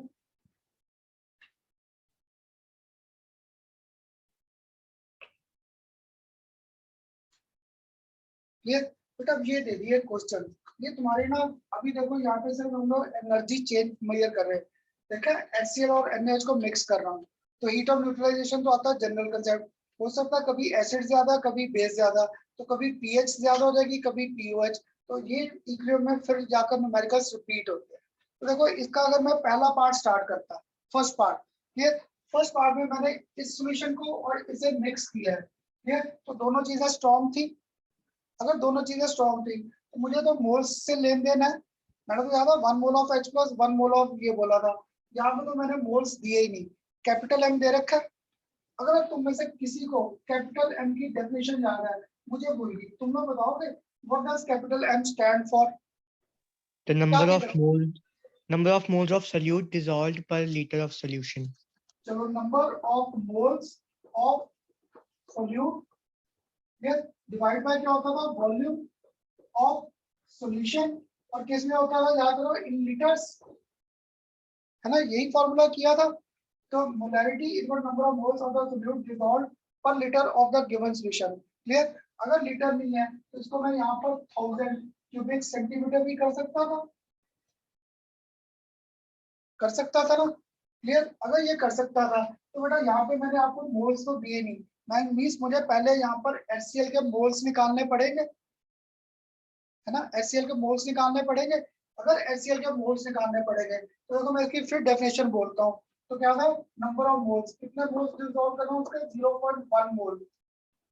Clear? बेटा ये दे दिए क्वेश्चन, ये तुम्हारे ना, अभी देखो यहाँ पे सिर्फ हम लोग एनर्जी चेंज मेजर कर रहे हैं। देखा HCl और NaOH को मिक्स कर रहा हूँ, तो हीट ऑफ न्यूट्रलाइजेशन तो आता है जनरल कंसेप्ट। हो सकता है कभी एसिड ज्यादा, कभी बेस ज्यादा, तो कभी पीएच ज्यादा हो जाएगी, कभी पीओएच, तो ये इक्विलिब्रियम में फिर जाकर न्यूमेरिकल्स रिपीट होते हैं। तो देखो इसका अगर मैं पहला पार्ट स्टार्ट करता, फर्स्ट पार्ट, ये फर्स्ट पार्ट में मैंने इस सॉल्यूशन को और इसे मिक्स किया है, ये तो दोनों चीजें स्ट्रॉन्ग थी। अगर दोनों चीजें स्ट्रॉन्ग थी तो मुझे तो मोल्स से लेन देन है। मैंने तो याद है 1 mole of H plus 1 mole of ये बोला था, यहाँ पे तो मैंने मोल्स दिए ही नहीं, कैपिटल M दे रखा है। अगर तुम में से किसी को कैपिटल M की डेफिनेशन याद है, मुझे भूल गई, तुम लोग बताओगे what does capital M stand for? The number of moles of solute dissolved per liter of solution. चलो number of moles of solute, divide by क्या होता था, वॉल्यूम ऑफ सॉल्यूशन, और किस में होता था, याद करो, इन लीटर्स, है ना, यही फॉर्मूला किया था। तो molarity equal number of moles of the solute dissolved per litre of the given solution. Clear? अगर लीटर नहीं है तो इसको मैं यहाँ पर 1000 क्यूबिक सेंटीमीटर भी कर सकता था, कर सकता था ना। क्लियर? अगर ये कर सकता था तो बेटा यहाँ पे मैंने आपको मोल्स तो दिए नहीं, मैं मींस मुझे पहले यहाँ पर HCl के मोल्स निकालने पड़ेंगे, है ना, HCl के मोल्स निकालने पड़ेंगे। अगर HCl के मोल्स निकालने पड़ेंगे तो देखो मैं इसकी फिर डेफिनेशन बोलता हूँ। तो क्या था, नंबर ऑफ मोल्स, कितने मोल्स डिसॉल्व कर रहा हूँ उसके, 0.1 मोल।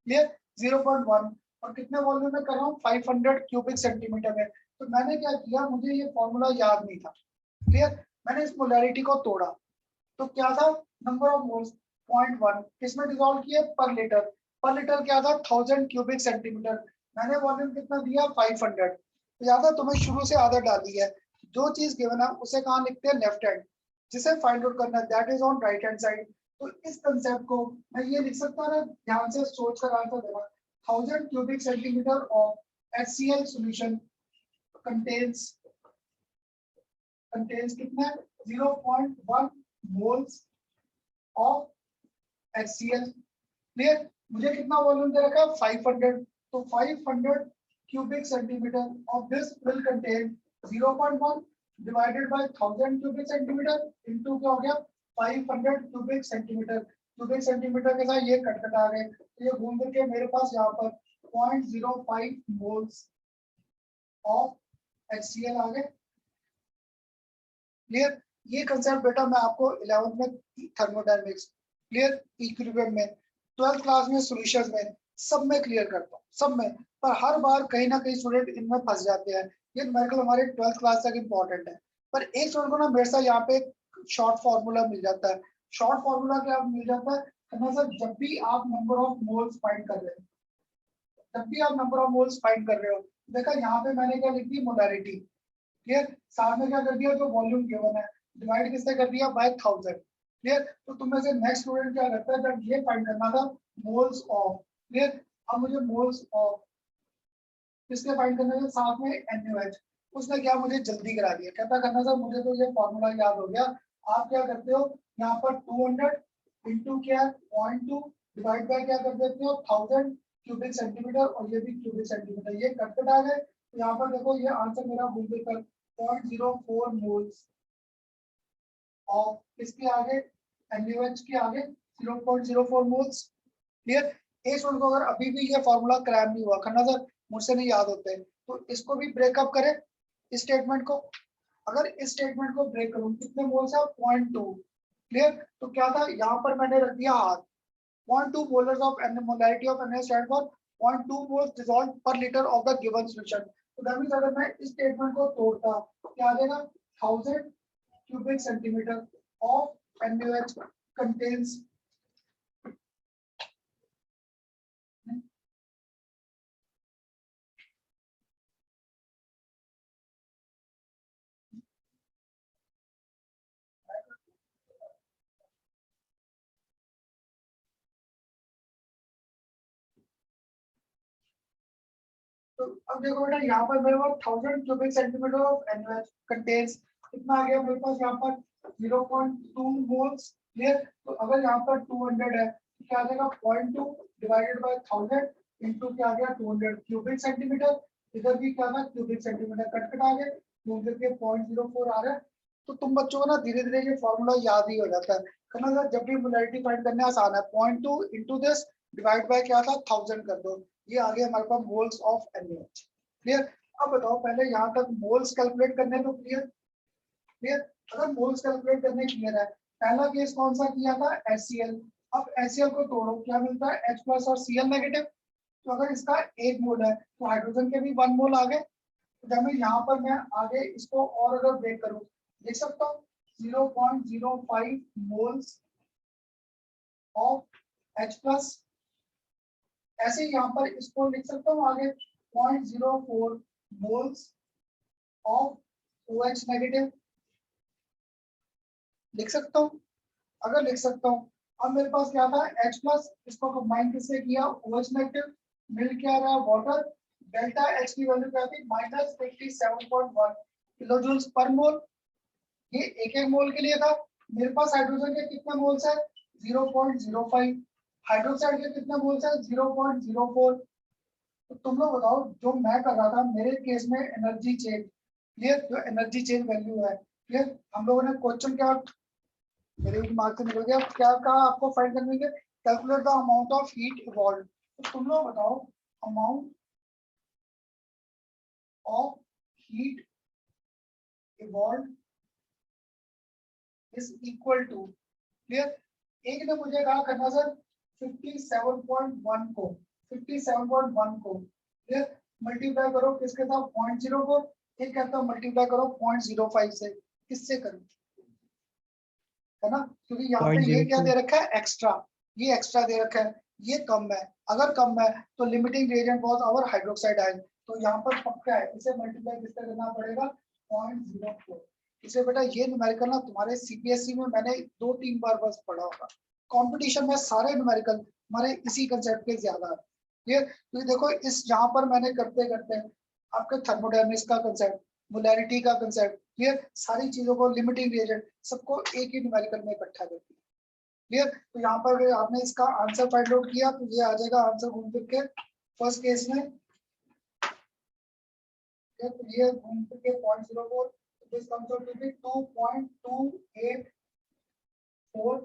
क्लियर? 0.1, और कितने वॉल्यूम में कर रहा हूँ, 500 क्यूबिक सेंटीमीटर में। तो मैंने क्या किया, मुझे ये फॉर्मूला याद नहीं था। क्लियर? मैंने इस मोलैरिटी को तोड़ा, तो क्या था, नंबर ऑफ मोल्स 0.1 किसमें डिसॉल्व किए, पर लीटर क्या था, 1000 क्यूबिक सेंटीमीटर। मैंने वॉल्यूम कितना दिया, 500। तो याद है तुम्हें शुरू से आदत डाली है, जो चीज गिवन है उसे कहाँ लिखते हैं, लेफ्ट हैंड, जिसे फाइंड आउट करना है that is on right hand side. तो इस कंसेप्ट को मैं ये लिख सकता ना, ध्यान से सोच कर आंसर देना, 1000 cubic centimetre of HCl solution contains कितना, 0.1 मोल्स ऑफ HCl। क्लियर? मुझे कितना वॉल्यूम दे रखा है, 500, तो 500 cubic centimetre of this will contain 0.1 divided by 1000 cubic centimetre into क्या हो गया, 500 क्यूबिक सेंटीमीटर। क्यूबिक सेंटीमीटर के साथ ये कट आ गए, तो ये घूम करके मेरे पास यहाँ पर 0.05 मोल्स ऑफ HCl आ गए। क्लियर? ये कंसेप्ट बेटा मैं आपको 11th में थर्मोडायनेमिक्स, क्लियर, इक्विलिब्रियम में, 12th क्लास में सॉल्यूशंस में, सब में क्लियर करता हूँ, सब में। पर हर बार कहीं ना कहीं स्टूडेंट इनमें फंस जाते हैं। ये न्यूमेरिकल हमारे 12th क्लास तक इंपॉर्टेंट है, पर एक स्टूडेंट को ना मेरे साथ यहाँ पे शॉर्ट फार्मूला मिल जाता है। शॉर्ट फार्मूला क्या मिल जाता है, सर जब भी आप नंबर ऑफ मोल्स फाइंड कर रहे हो, जब भी आप नंबर ऑफ मोल्स फाइंड कर रहे हो, देखा यहाँ पे मैंने क्या लिख दी, मोलैरिटी। क्लियर? साथ में क्या कर दिया, जो वॉल्यूम गिवन है डिवाइड किससे कर दिया, बाय 1000। क्लियर? तो तुम में से नेक्स्ट स्टूडेंट क्या करता है, जब ये फाइंड करना था मोल्स ऑफ, क्लियर, अब मुझे मोल्स ऑफ किसके फाइंड करने थे, साथ में NaOH, उसने क्या मुझे जल्दी करा दिया, कहता करना सर मुझे तो ये फॉर्मूला याद हो गया। आप क्या करते हो, यहाँ पर 200 इंटू क्या है 0.2 डिवाइड बाय क्या कर देते हो, 1000 क्यूबिक सेंटीमीटर, और ये भी क्यूबिक सेंटीमीटर, ये कट आ गए। तो यहाँ पर देखो ये आंसर मेरा गूगल पर 0.04 मोल्स ऑफ किसके आगे, NaOH के आगे 0.04 मोल्स। क्लियर? एक स्टूडेंट को अगर अभी भी ये फॉर्मूला क्रैक नहीं हुआ, खन्ना सर मुझसे नहीं याद होते, तो इसको भी ब्रेकअप करें, इस स्टेटमेंट को। अगर इस स्टेटमेंट को ब्रेक करूं, कितने मोल्स है, 0.2। क्लियर? तो क्या था, यहाँ पर मैंने रख दिया हाथ, 0.2 molars of molarity of NaOH stand for 0.2 moles dissolved per litre of the given solution. तो दैट मींस अगर मैं इस स्टेटमेंट को तोड़ता, क्या आ जाएगा, 1000 cubic centimeter of NaOH contains तो अब देखो बेटा यहाँ पर मेरे पास 1000 cubic centimetre of NaOH contains कितना आ गया मेरे पास, यहाँ पर 0.2 मोल्स। क्लियर? तो अगर यहाँ पर 200 है तो क्या आ जाएगा, 0.2 डिवाइडेड बाय 1000 इनटू क्या आ गया, 200 क्यूबिक सेंटीमीटर। इधर भी क्या था, क्यूबिक सेंटीमीटर, कट आ गए, 200 के 0.04 आ रहा है। तो तुम बच्चों को ना धीरे धीरे ये फॉर्मूला याद ही हो जाता है, करना सर जब भी मोलैरिटी फाइंड करने आसान है, 0.2 इंटू दिस डिवाइड बाय क्या था, 1000 कर दो, ये आ गया हमारे पास मोल्स ऑफ NaOH। क्लियर? अब बताओ, पहले यहाँ तक मोल्स कैलकुलेट करने तो क्लियर, क्लियर, अगर मोल्स कैलकुलेट करने क्लियर है, पहला केस कौन सा किया था, HCl। अब HCl को तोड़ो, क्या मिलता है, H प्लस और Cl नेगेटिव। तो अगर इसका 1 मोल है तो हाइड्रोजन के भी 1 मोल आ गए। तो जब मैं यहाँ पर मैं आगे इसको और अगर ब्रेक करूँ, देख सकता हूँ 0.05 मोल्स ऑफ H प्लस, ऐसे यहाँ पर इसको लिख सकता हूँ आगे 0.04 मोल्स ऑफ OH नेगेटिव, लिख सकता हूँ। अगर लिख सकता हूँ, अब मेरे पास क्या था H प्लस, इसको कंबाइन किससे किया OH नेगेटिव, मिल क्या रहा वाटर, डेल्टा H की वैल्यू क्या थी -57.1 किलोजूल्स पर मोल। ये एक एक मोल के लिए था। मेरे पास हाइड्रोजन के कितने मोल्स है 0.05, हाइड्रोक्साइड के कितने मोल्स है 0.04। तो तुम लोग बताओ जो मैं कर रहा था मेरे केस में एनर्जी चेंज, क्लियर, जो एनर्जी चेंज वैल्यू है, क्लियर, हम लोगों ने क्वेश्चन क्या मेरे दिमाग से निकल गया, क्या कहा आपको फाइंड करने के, calculate the amount of heat evolve. तो तुम लोग बताओ amount of heat evolve is equal to, clear, एक ने मुझे कहा करना सर 57.1 को 57.1 को क्लियर मल्टीप्लाई करो किसके साथ 0.0 को, एक कहता हूँ मल्टीप्लाई करो 0.05 से, किससे करूं, है ना, क्योंकि यहाँ पे ये क्या 0.02 दे रखा है एक्स्ट्रा, ये एक्स्ट्रा दे रखा है, ये कम है, अगर कम है तो limiting reagent was our hydroxide ion, तो यहाँ पर पक्का है इसे मल्टीप्लाई किससे करना पड़ेगा 0.04। इसे बेटा ये न्यूमेरिकल ना तुम्हारे सीबीएसई में मैंने 2-3 बार बस पढ़ा होगा, कंपटीशन में सारे न्यूमेरिकल हमारे इसी कंसेप्ट के ज्यादा है, ये तो देखो इस यहाँ पर मैंने करते करते आपके थर्मोडायनेमिक्स का कंसेप्ट, मोलैरिटी का कंसेप्ट, क्लियर, सारी चीजों को लिमिटिंग रिएजेंट सबको एक ही न्यूमेरिकल में इकट्ठा कर दिया, क्लियर। तो यहाँ पर अगर आपने इसका आंसर फाइंड आउट किया तो ये आ जाएगा आंसर घूम फिर के फर्स्ट केस में, तो ये घूम फिर के 0.04, this comes out to be 2.284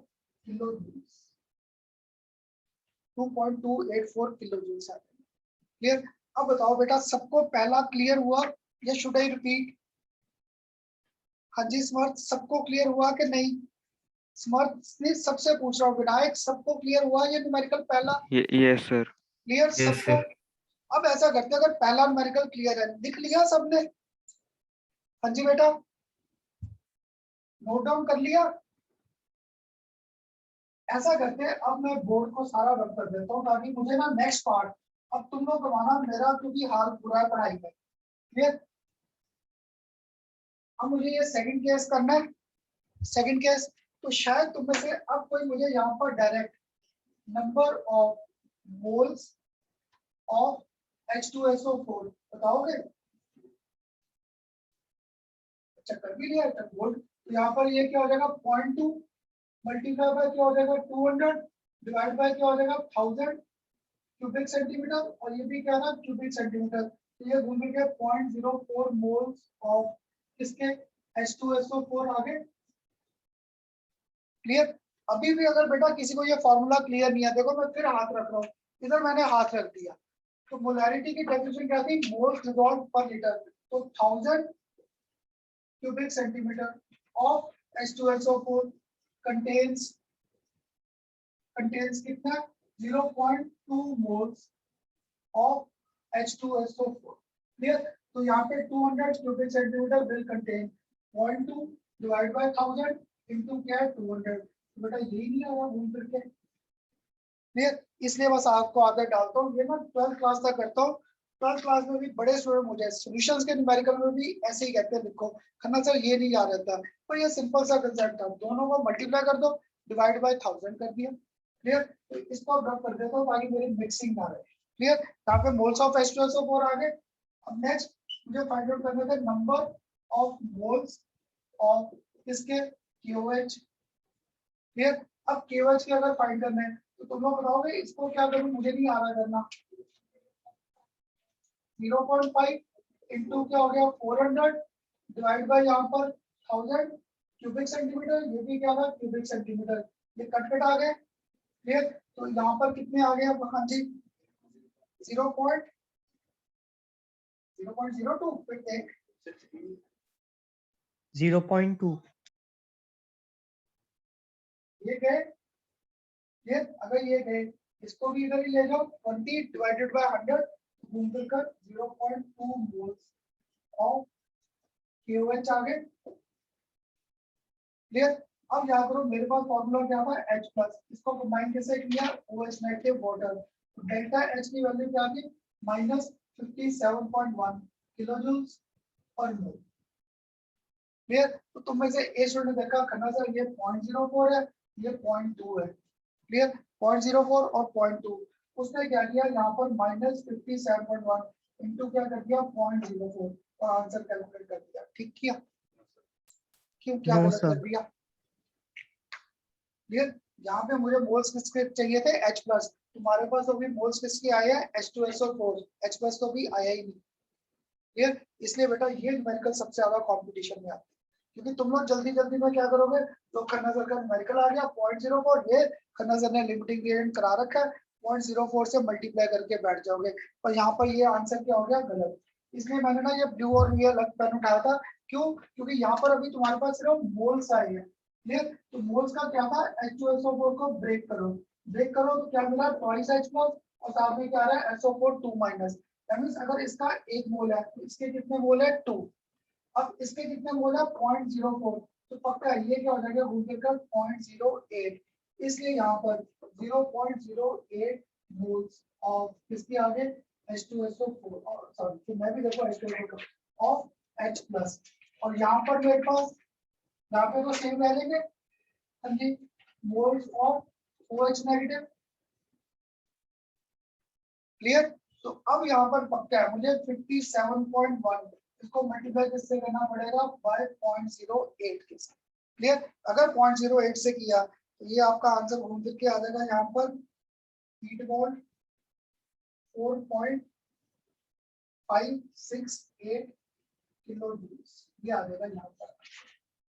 kilo joules, 2.284 kilo joules आते हैं, क्लियर। अब बताओ बेटा सबको पहला क्लियर हुआ या शुड आई रिपीट, हाँ जी स्मर्थ सबको क्लियर हुआ कि नहीं, स्मर्थ ने सबसे पूछ रहा हूँ विनायक सबको क्लियर हुआ ये न्यूमेरिकल पहला यस सर। क्लियर Yes, सबको। अब ऐसा करते हैं अगर पहला न्यूमेरिकल क्लियर है लिख लिया सबने, हाँ जी बेटा नोट डाउन कर लिया, ऐसा करते हैं अब मैं बोर्ड को सारा रन कर देता हूँ ताकि मुझे ना नेक्स्ट पार्ट अब तुम लोग करवाना, मेरा क्योंकि हाल पूरा है पढ़ाई में, क्लियर। अब मुझे ये सेकंड केस करना है, सेकंड केस, तो शायद तुम में से अब कोई मुझे यहाँ पर direct number of moles of H2SO4 बताओगे, अच्छा कर भी लिया तब बोल, तो यहाँ पर ये क्या हो जाएगा 0.2 मल्टीप्लाई बाय क्या हो जाएगा 200 डिवाइड बाय क्या हो जाएगा 1000 क्यूबिक सेंटीमीटर, और ये भी क्या है ना क्यूबिक सेंटीमीटर, तो ये घूम के 0.04 मोल्स ऑफ किसके H2SO4 आगे, क्लियर। अभी भी अगर बेटा किसी को ये फॉर्मूला क्लियर नहीं है, देखो मैं फिर हाथ रख रहा हूँ, इधर मैंने हाथ रख दिया, तो मोलैरिटी की डेफिनेशन क्या थी मोल्स डिसॉल्व्ड पर लीटर, तो 1000 cubic centimeter of H2SO4 contains कितना 0.2 moles of H2SO4, क्लियर। तो यहाँ पे 200 cubic centimeter will contain 0.2 divide by 1000 into क्या है 200, तो बेटा यही नहीं आ रहा घूम फिर के, क्लियर। इसलिए बस आपको आदत डालता हूँ, ये ना 12th क्लास तक करता हूँ, 12th क्लास में भी बड़े स्टूडेंट मुझे सॉल्यूशंस के न्यूमेरिकल में भी ऐसे ही कहते हैं लिखो, खन्ना सर ये नहीं याद रहता, पर ये सिंपल सा कंसेप्ट था, दोनों को मल्टीप्लाई कर दो डिवाइड बाय 1000 कर दिया, क्लियर। तो इसको ड्रॉप कर देता हूँ ताकि मेरी मिक्सिंग ना रहे, क्लियर। यहाँ पे मोल्स ऑफ H2SO4 आ गए। अब नेक्स्ट मुझे फाइंड आउट करना था नंबर ऑफ मोल्स ऑफ किसके KOH, क्लियर। अब KOH के अगर फाइंड करना है तो तुम लोग बताओगे इसको क्या करूं, मुझे नहीं आ रहा करना, 0.5 इंटू क्या हो गया 400 डिवाइड बाय यहाँ पर 1000 क्यूबिक सेंटीमीटर, ये भी क्या था क्यूबिक सेंटीमीटर, ये कट कट आ गए, क्लियर। तो यहाँ पर कितने आ गए हाँ जी 0.02 फिर एक 0.2 ये गए, ये अगर ये गए इसको भी इधर ही ले जाओ 20 डिवाइडेड बाय 100 घूम फिर कर 0.2 मोल्स ऑफ KOH आ गए, क्लियर। अब यहाँ करो मेरे पास फॉर्मूला क्या था H प्लस, इसको कंबाइन कैसे किया OH नेगेटिव वाटर, तो डेल्टा H की वैल्यू क्या थी -57.1 किलोजूल्स पर मोल, क्लियर। तो तुम में से ए स्टूडेंट ने देखा खन्ना सर ये 0.04 है ये 0.2 है, क्लियर, 0.04 और 0.2, उसने क्या किया यहाँ पर -57.1 इंटू क्या कर दिया 0.04 और आंसर कैलकुलेट कर दिया। ठीक किया? क्यों, क्या नो गलत सर। कर दिया? क्लियर, यहाँ पे मुझे मोल्स किसके चाहिए थे, H प्लस, तुम्हारे पास तो भी मोल्स किसके आए हैं, H2SO4, H प्लस तो भी आया ही नहीं। क्लियर, इसलिए बेटा ये न्यूमेरिकल सबसे ज्यादा कंपटीशन में आते हैं, क्योंकि तुम लोग जल्दी जल्दी में क्या करोगे, तो खन्ना सर का न्यूमेरिकल आ गया 0.04, ये खन्ना सर ने लिमिटिंग ग्रेडियंट करा रखा है, 0.04 से मल्टीप्लाई करके बैठ जाओगे, पर यहाँ पर ये आंसर क्या हो गया, गलत। इसलिए मैंने ना ये ब्लू और ये अलग पेन उठाया था, क्यों, क्योंकि यहाँ पर अभी तुम्हारे पास सिर्फ मोल्स आए हैं। क्लियर, तो मोल्स का क्या था, H2SO4 को ब्रेक करो, ब्रेक करो तो क्या मिला, ट्वाइस H प्लस और साथ में क्या आ रहा है SO4 2 माइनस। दैट मींस अगर इसका 1 मोल है तो इसके कितने मोल है 2, अब इसके कितने मोल है 0.04, तो पक्का ये क्या हो जाएगा घूम फिर कर 0.08, इसलिए यहाँ पर 0.08 मोल्स ऑफ किसके आगे H2SO4 और सॉरी तो मैं भी देखो H2SO4 ऑफ H प्लस, और यहाँ पर मेरे पास यहाँ पे तो सेम रह लेंगे, हाँ जी, moles of OH negative. Clear, तो अब यहाँ पर पक्का है मुझे 57.1, इसको मल्टीप्लाई किससे करना पड़ेगा बाय 0.08 के साथ। क्लियर, अगर 0.08 से किया तो ये आपका आंसर घूम फिर के आ जाएगा यहाँ पर हीट बॉल 4.568 किलो जूल्स, ये आ जाएगा यहाँ पर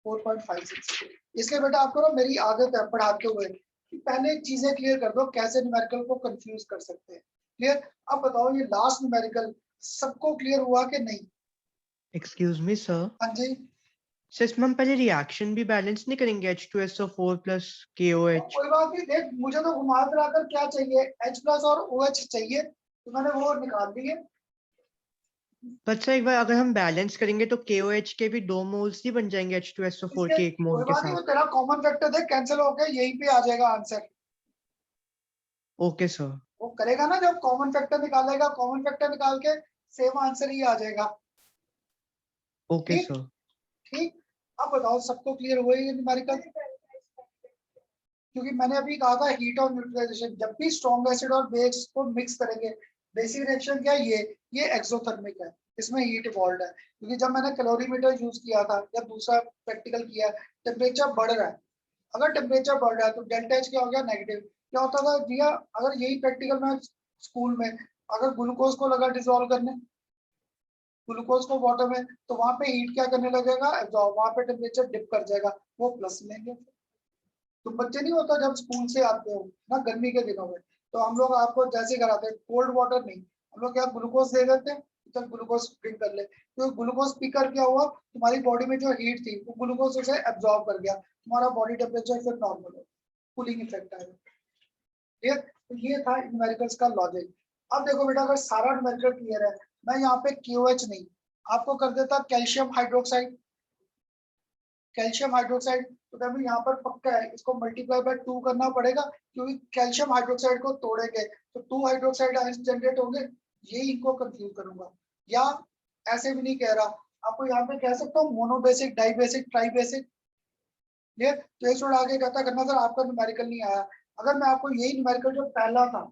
4.568। इसलिए बेटा आपको ना मेरी आदत है पढ़ाते हुए कि पहले चीजें क्लियर कर दो, कैसे न्यूमेरिकल को कंफ्यूज कर सकते हैं। क्लियर, अब बताओ ये लास्ट न्यूमेरिकल सबको क्लियर हुआ कि नहीं? एक्सक्यूज मी सर, हाँ जी, सर इसमें हम पहले रिएक्शन भी बैलेंस नहीं करेंगे, H2SO4 प्लस KOH? कोई बात नहीं, देख मुझे तो घुमा फिरा कर क्या चाहिए, H प्लस और OH चाहिए, तो मैंने वो निकाल दिए। पर सर एक बार अगर हम बैलेंस करेंगे तो KOH के भी 2 मोल्स ही बन जाएंगे H2SO4 इसके के 1 मोल कोई के बात नहीं, वो साथ। तेरा कॉमन फैक्टर देख कैंसिल होकर यहीं पे आ जाएगा आंसर। Okay sir. वो करेगा ना जब कॉमन फैक्टर निकालेगा, कॉमन फैक्टर निकाल के सेम आंसर ही आ जाएगा। ओके ठीक, सर। ठीक, अब बताओ सबको क्लियर हुआ ये न्यूमेरिकल? क्योंकि मैंने अभी कहा था हीट और न्यूट्रलाइजेशन, जब भी स्ट्रॉन्ग एसिड और बेस को मिक्स करेंगे, बेसिक रिएक्शन क्या है, ये एक्सोथर्मिक है, इसमें हीट इवॉल्व है, क्योंकि जब मैंने कैलोरीमीटर यूज किया था या दूसरा प्रैक्टिकल किया, टेम्परेचर बढ़ रहा है, अगर टेम्परेचर बढ़ रहा है तो डेल्टा एच क्या हो गया, नेगेटिव। क्या होता था भैया, अगर यही प्रैक्टिकल में स्कूल में अगर ग्लूकोज को लगा डिसॉल्व करने, ग्लूकोज को वाटर में, तो वहां पे हीट क्या करने लगेगा, एब्जॉर्ब, वहां पे टेम्परेचर डिप कर जाएगा, वो प्लस लेंगे। तो बच्चे नहीं होता जब स्कूल से आते हो ना गर्मी के दिनों में, तो हम लोग आपको जैसे कराते हैं कोल्ड वाटर नहीं, हम लोग क्या ग्लूकोज दे देते हैं, चल ग्लूकोज ड्रिंक कर ले, तो ग्लूकोज पीकर क्या हुआ, तुम्हारी बॉडी में जो हीट थी वो ग्लूकोज उसे एब्जॉर्ब कर गया, तुम्हारा बॉडी टेम्परेचर फिर नॉर्मल हो, कूलिंग इफेक्ट आएगा। क्लियर, तो ये था न्यूमेरिकल्स का लॉजिक। अब देखो बेटा अगर सारा न्यूमेरिकल क्लियर है, मैं यहाँ पे KOH नहीं, आपको कर देता कैल्शियम हाइड्रोक्साइड, कैल्शियम हाइड्रोक्साइड, तो तभी यहाँ पर पक्का है इसको मल्टीप्लाई बाय 2 करना पड़ेगा, क्योंकि कैल्शियम हाइड्रोक्साइड को तोड़ेंगे तो 2 हाइड्रोक्साइड आयंस जनरेट होंगे, यही इनको कंफ्यूज करूंगा। या ऐसे भी नहीं कह रहा, आपको यहाँ पे कह सकता हूँ मोनोबेसिक, डाइबेसिक, ट्राइबेसिक। क्लियर, तो एक छोड़ आगे कहता करना सर आपका न्यूमेरिकल नहीं आया, अगर मैं आपको यही न्यूमेरिकल जो पहला था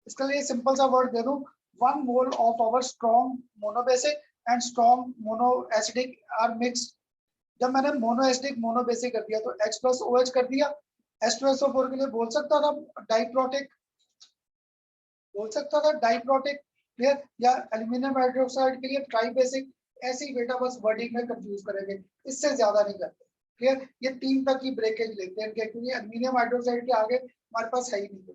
इसका लिए सिंपल सा वर्ड दे दूं, 1 mole of our strong monobasic and strong monoacidic are mixed, जब मैंने मोनो एसिडिक मोनो बेसिक कर दिया तो H प्लस OH कर दिया, H2SO4 के लिए बोल सकता था डाइप्रोटिक, बोल सकता था डाइप्रोटिक। क्लियर, या एल्यूमिनियम हाइड्रोक्साइड के लिए ट्राई बेसिक, ऐसे ही बेटा बस वर्डिंग में कंफ्यूज करेंगे, इससे ज्यादा नहीं करते। क्लियर, ये 3 तक की ब्रेकेज लेते हैं क्योंकि एल्यूमिनियम हाइड्रोक्साइड के आगे हमारे पास है ही नहीं।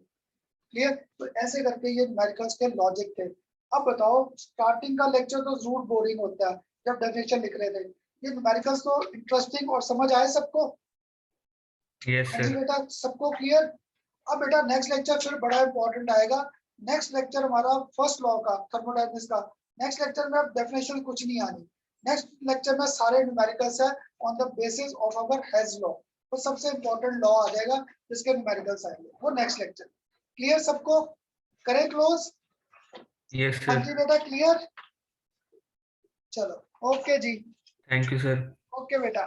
क्लियर, तो ऐसे करके ये न्यूमेरिकल्स के लॉजिक थे। अब बताओ स्टार्टिंग का लेक्चर तो जरूर बोरिंग होता है जब डेफिनेशन लिख रहे थे, ये न्यूमेरिकल्स तो इंटरेस्टिंग और समझ आए सबको? यस हाँ जी सर। बेटा, सबको क्लियर? अब बेटा नेक्स्ट लेक्चर फिर बड़ा इंपॉर्टेंट आएगा, नेक्स्ट लेक्चर हमारा फर्स्ट लॉ का, थर्मोडायनेमिक्स का। नेक्स्ट लेक्चर में अब डेफिनेशन कुछ नहीं आनी, नेक्स्ट लेक्चर में सारे न्यूमेरिकल्स है on the basis of our hedge law, तो सबसे इंपॉर्टेंट लॉ आ जाएगा जिसके न्यूमेरिकल्स आएंगे, वो नेक्स्ट लेक्चर। क्लियर सबको? करें क्लोज? यस हाँ सर। जी बेटा क्लियर, चलो ओके जी, थैंक यू सर। ओके बेटा।